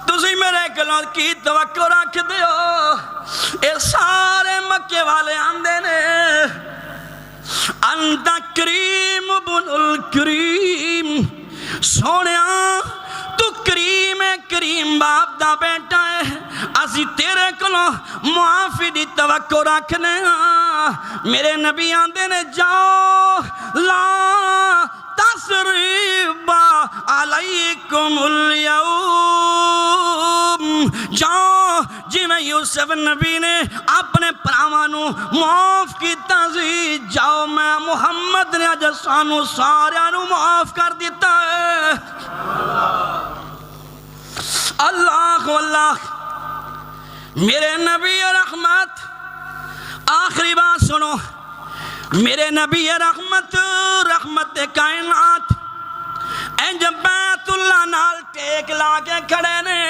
تسی میرے کلوں کی توقع رکھ دیو، اے سارے مکے والے آندے نے انت کریم بن الکریم، سونیاں تو کریم کریم باپ دا بیٹا ہے، اسی تیرے کلوں معافی دی توقع رکھنے ہاں۔ میرے نبی آندے نے جاؤ لا تثریب علیکم اليوم، جاؤ جی میں یوسف نبی نے اپنے پراوانوں معاف کیتا سی، جاؤ میں محمد نے اج سانو ساریانوں معاف کر دیتا ہے۔ اللہ اللہ میرے نبی رحمت، آخری بات سنو، میرے نبی رحمت رحمت کائنات انج بیت اللہ نال ٹیک لا کے کھڑے نے،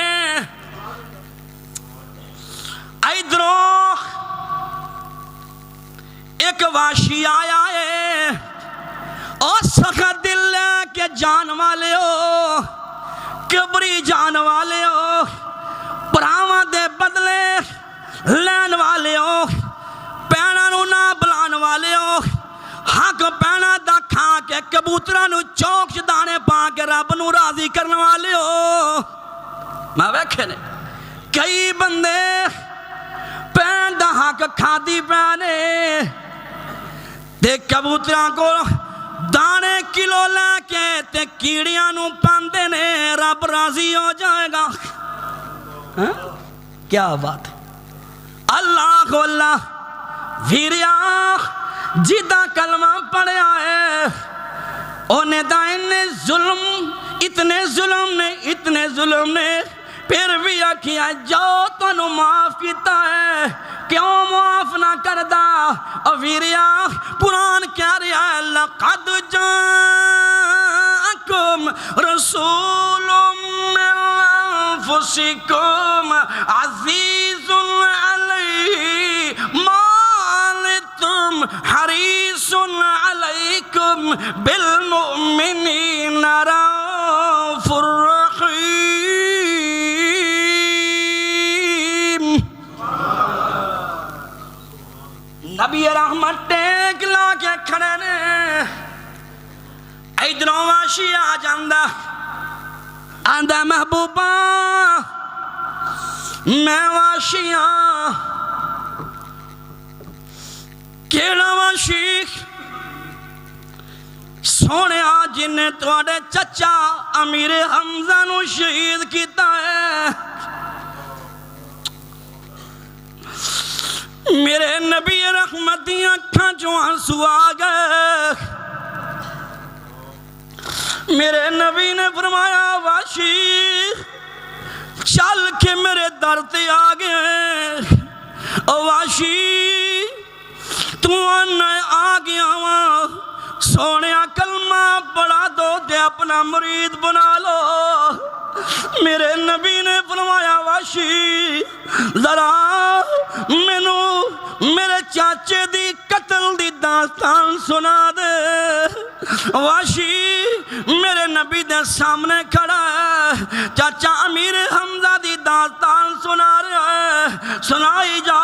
ادھروں ایک واشی آیا ہے اور سخت دل لے کے جان والے ہو، کبری جان والے ہو، پراواں دے بدلے لین والے ہو، پینا نو نہ بلان والے ہو، حق پینا دا کھا کے کبوترہ نو چوک دانے پا کے رب نو راضی کرنے والے ہو۔ میں ویکھے نے کئی بندے پین دا حق کھا دی پینے تے کبوترہ کو دانے کلو لے کے تے کیڑیاں نو پاندے نے، رب راضی ہو جائے گا۔ کیا بات ہے، اللہ اللہ ویریا جیدہ کلمہ پڑھیا ہے انہیں دائنے ظلم اتنے ظلم نے پھر بھی آکھیا جاؤ تنو معاف کیتا ہے، کیوں معاف نہ کردہ؟ ویریا قرآن کہہ رہا ہے لَقَدْ جَاءَكُمْ رَسُولٌ مِّنْ أَنفُسِكُمْ عَزِيزٌ عَلَيْهِ مَا عَنِتُّمْ حَرِيصٌ عَلَيْكُمْ بِالْمُؤْمِنِينَ رَءُوفٌ رَحِيمٌ۔ نبی رحمت ٹیک لا کے کھڑے نے، ادھروں واشی آ جاندہ آندہ محبوبہ میں واشیاں کیڑا واشی سونے جن نے تواڈے چچا امیر حمزہ نو شہید کیتا ہے۔ میرے نبی رحمت دی اکھاں چوں آنسو آ گئے، میرے نبی نے فرمایا واشی چل کے میرے در تے آ گئے، او واشی تو آ گیا وہاں، سونے کلمہ پڑھا دو تے اپنا مرید بنا لو۔ میرے نبی نے فرمایا واشی ذرا مینو میرے چاچے دی قتل دی داستان سنا دے۔ واشی میرے نبی دے سامنے کھڑا ہے، چاچا امیر حمزہ دی داستان سنا رہا ہے، سنائی جا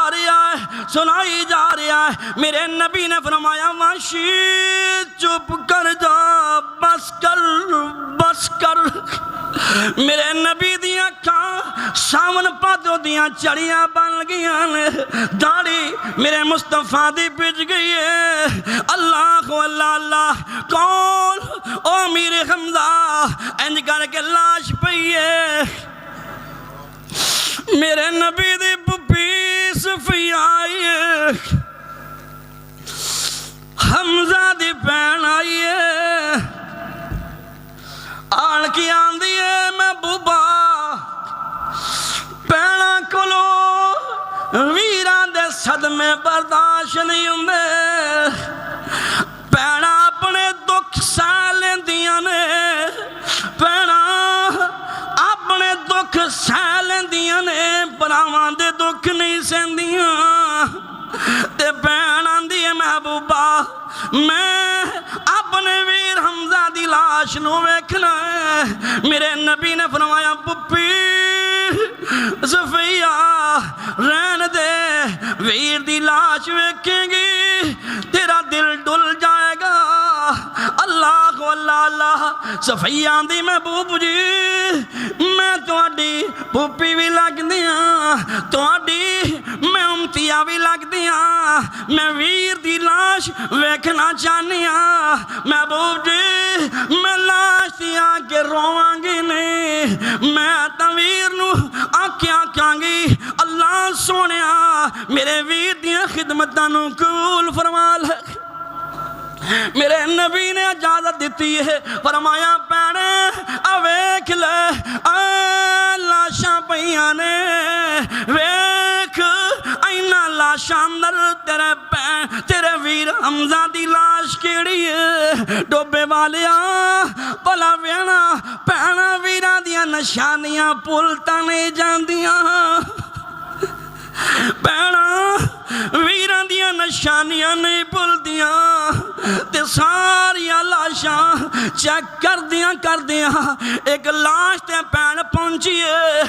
رہا ہے۔ میرے نبی نے فرمایا واشی چپ کر جا، بس کر میرے نبی دیاں اکھاں ساون پادو دیاں چڑیاں بن گئیاں نے، داڑھی میرے مصطفیٰ دی بج گئی ہے۔ اللہ اللہ اللہ، کون؟ او امیر حمزہ انج کر کے لاش پئی ہے۔ میرے نبی دی پپی صفیہ آئی ہے، حمزہ دی بہن آئی ہے، آن کی آندی ہے محبوبہ پینا کولو ویران دے صدمے برداشت نہیں ہوندے، پینا اپنے دکھ سہ لیندیاں نے، پینا اپنے دکھ سہ لیندیاں نے، بھراواں دے دکھ نہیں سہندیاں۔ تے بہن آندی ہے محبوبہ میں اپنے ویر حمزہ دی لاش نو ویکھنا ہے۔ میرے نبی نے فرمایا پپی صفیہ رہن دے، ویر دی لاش ویکھیں گی تیرا دل ڈل جائے گا۔ اللہ اللہ اللہ، صفیہ آندی محبوب جی میں تواڈی پپی بھی لگ دیاں، تواڈی میں امتیاں بھی لگ دیاں، میں ویر دی لاش ویکھنا چاہنی ہاں۔ محبوب جی میں لاش دی آ کے رواں گی نہیں، میں ویر نو آکھیاں کہاں گی اللہ سونیا میرے ویر دیاں خدمتاں نو قبول فرما لے۔ میرے نبی نے اجازت دیتی ہے، فرمایا پینے ویکھ لے لاشاں پیاں نے، ویکھ اینا لاشاں اندر تیرے ویر حمزہ دی لاش کیڑی ہے۔ ڈوبے والیا بھلا وینا پینا ویراں دیاں نشانیاں پلتا نہیں جاندیاں، پینا ویراں دیاں نشانیاں نہیں بھلدیاں، تے ساریاں لاشاں چیک کر دیاں ایک لاش تے پین پہنچی ہے،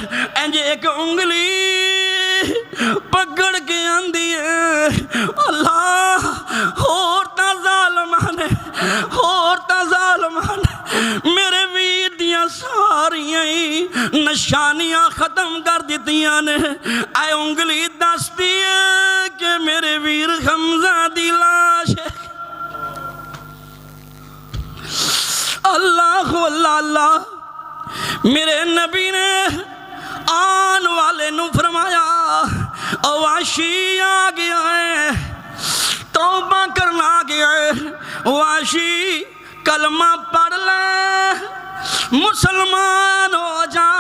انج ایک انگلی پکڑ کے آندی ہے اللہ ہور تا ظالمان میرے ویر دیاں ساریاں نشانیاں ختم کر دیتیاں نے، اے انگلی دستی ہے کہ میرے ویر حمزہ دی لاش ہے۔ اللہ اللہ اللہ، میرے نبی نے آن والے نو فرمایا واشی آ گیا ہے، توبہ کرنا آ گیا ہے، واشی کلمہ پڑھ لے مسلمان ہو جا،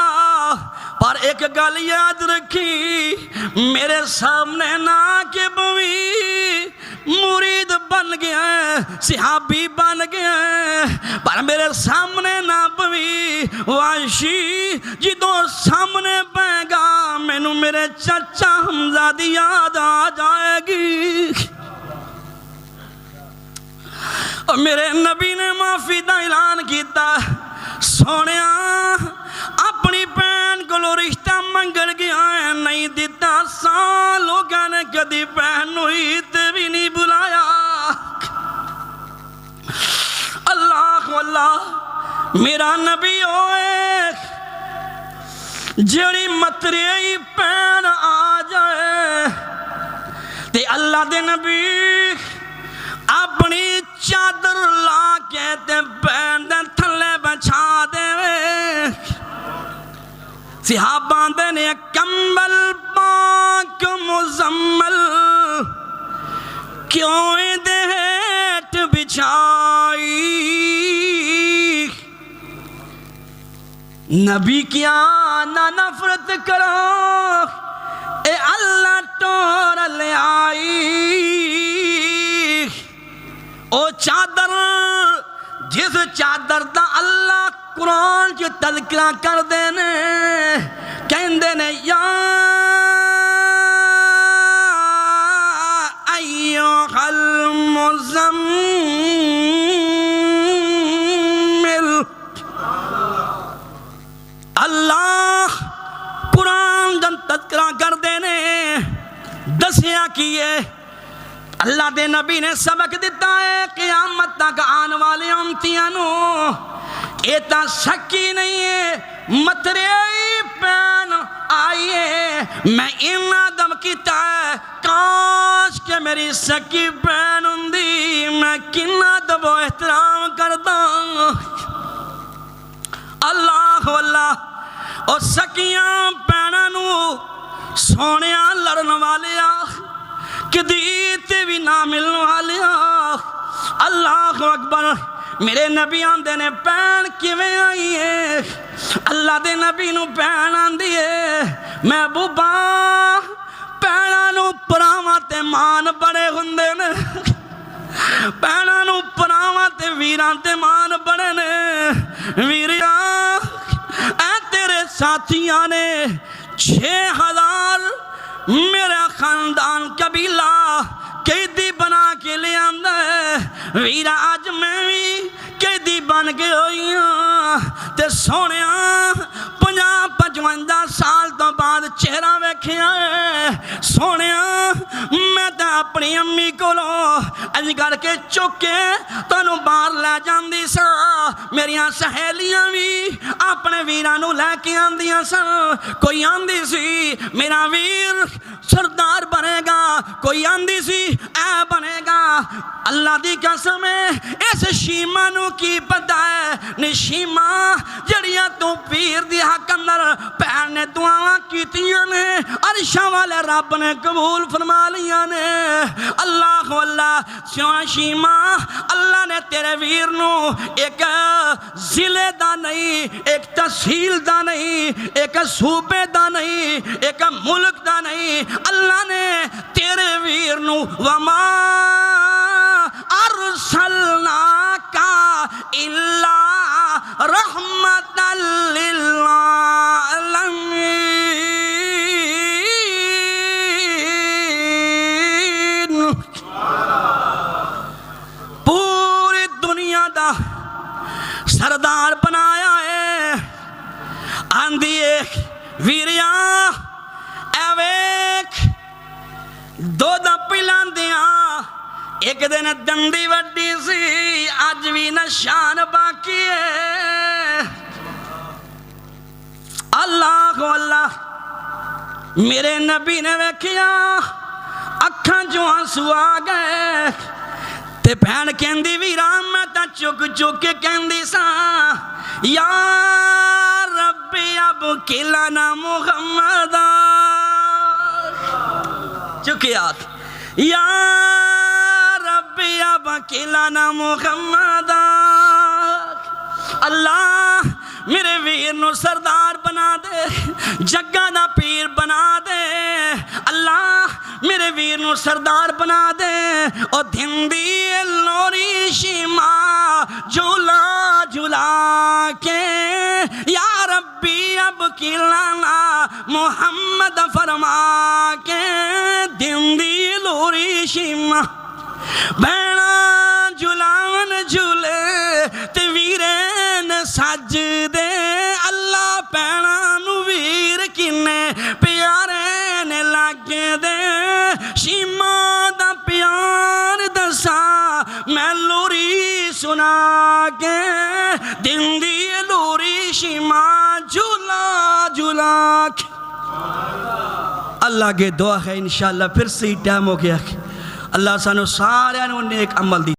پر ایک گل یاد رکھی میرے سامنے نہ کہ بوی مرید بن گیا ہے، صحابی بن گیا ہے، پر میرے سامنے نہ بوی واشی جدوں سامنے پائے گا مینوں میرے چچا حمزہ دی یاد آ جائے گی۔ اور میرے نبی نے معافی دا اعلان کیتا، سونیا اپنی بہن کو رشتہ منگل گیا ہے نہیں دیتا، سال ہو گئے نے کدی بہن ہوئی تے بھی نہیں بلایا۔ اللہ اللہ، میرا نبی ہوئے جڑی متریئی بہن آ جائے تے اللہ دے نبی اپنی چادر لا کے تے بہن دے تھلے بچھا دے، صحابہ دے نے کمبل پاک مزمل کیوں دے ہیٹ بچھائی، نبی کیا نہ نفرت کرو اے اللہ ٹور لے آئی، او چادر جس چادر دا اللہ قرآن جو تذکرہ کر دینے کہندے نے یا ایوہ المزمل، اللہ قرآن جن تذکرہ کر دینے دسیا کیے، اللہ دے نبی نے سبق دیتا ہے قیامت تک آن والے امتیانوں، ایتا شکی نہیں ہے مترے پین آئیے میں انہاں دم کیتا ہے کاش کہ میری سکی پین ہوندی میں کنہ دبو احترام کردا اللہ اللہ اور سکیاں پیناں نو سونیاں لڑن والیا کدی تے بھی نہ ملن والیا اللہ اکبر میرے نبی آندے نے پین کیویں آئی ہے اللہ دے نبی نو پین آندی ہے محبوبہ پیناں نو پراواں تے مان بڑے ہوندے نے پیناں نو پراواں تے ویراں تے مان بڑے نے ویریاں اے تیرے ساتھیاں نے 6000 میرا خاندان قبیلہ قیدی بنا کے لے آندہ ہے ویرا آج میں بھی قیدی بن کے ہوئی ہوں تے سونیاں 50-55 سال تو بعد چہرہ ویکھیا ہے سونیاں میں تے اپنی امی کو لو اج کر کے چکے تانوں باہر لے جاندی سا میریاں سہیلیاں بھی اپنے ویرانوں لے کے آندیاں سا کوئی آندی سی میرا ویر سردار بنے گا کوئی آندی سی اے بنے گا اللہ دی قسم ہے اس شیما نو کی پتہ ہے نی شیما جڑیاں تو پیر دی حق اندر پیر نے دعاواں کیتیاں نے عرشاں والے رب نے قبول فرما لیاں نے اللہ اللہ شیما اللہ نے تیرے ویر نو ایک ضلع دا نہیں ایک تحصیل دا نہیں ایک صوبے دا نہیں ایک ملک دا نہیں اللہ نے تیرے ویر نو وما ارسلناک الا رحمتا للعالمین پوری دنیا دا سردار بنایا ہے آندھی ایک ویریاں ایویک دو دا پلان دیاں ایک دن دندی وڈی سی آج بھی نشان باقی ہے اللہ اللہ میرے نبی نے ویکھیا اکھاں جو آنسو آ گئے تے بہن کہندی ویران میں تا چک چک کے کہندی سا یا ربی اب کلانا محمد چکے آت یا ربی اب کلانا محمد اللہ میرے ویر نو سردار بنا دے جگہ دا پیر بنا دے اللہ میرے ویر نو سردار بنا دے او دھندی لوری شیما جھولا جھولا کے یا ربی اب کلانا محمد فرما کے دھندی لوری شیما بہنا جھولاون جھولے تے ویرین سج دے اللہ بہنا نو ویر کنے پیارے نے لگے دے شیما دا پیار دسا میں لوری سنا کے دندی لوری شیما جھولا جھولا کے اللہ کے دعا ہے انشاءاللہ پھر سے ٹائم ہو گیا اللہ سانو سارے نے ایک عمل دی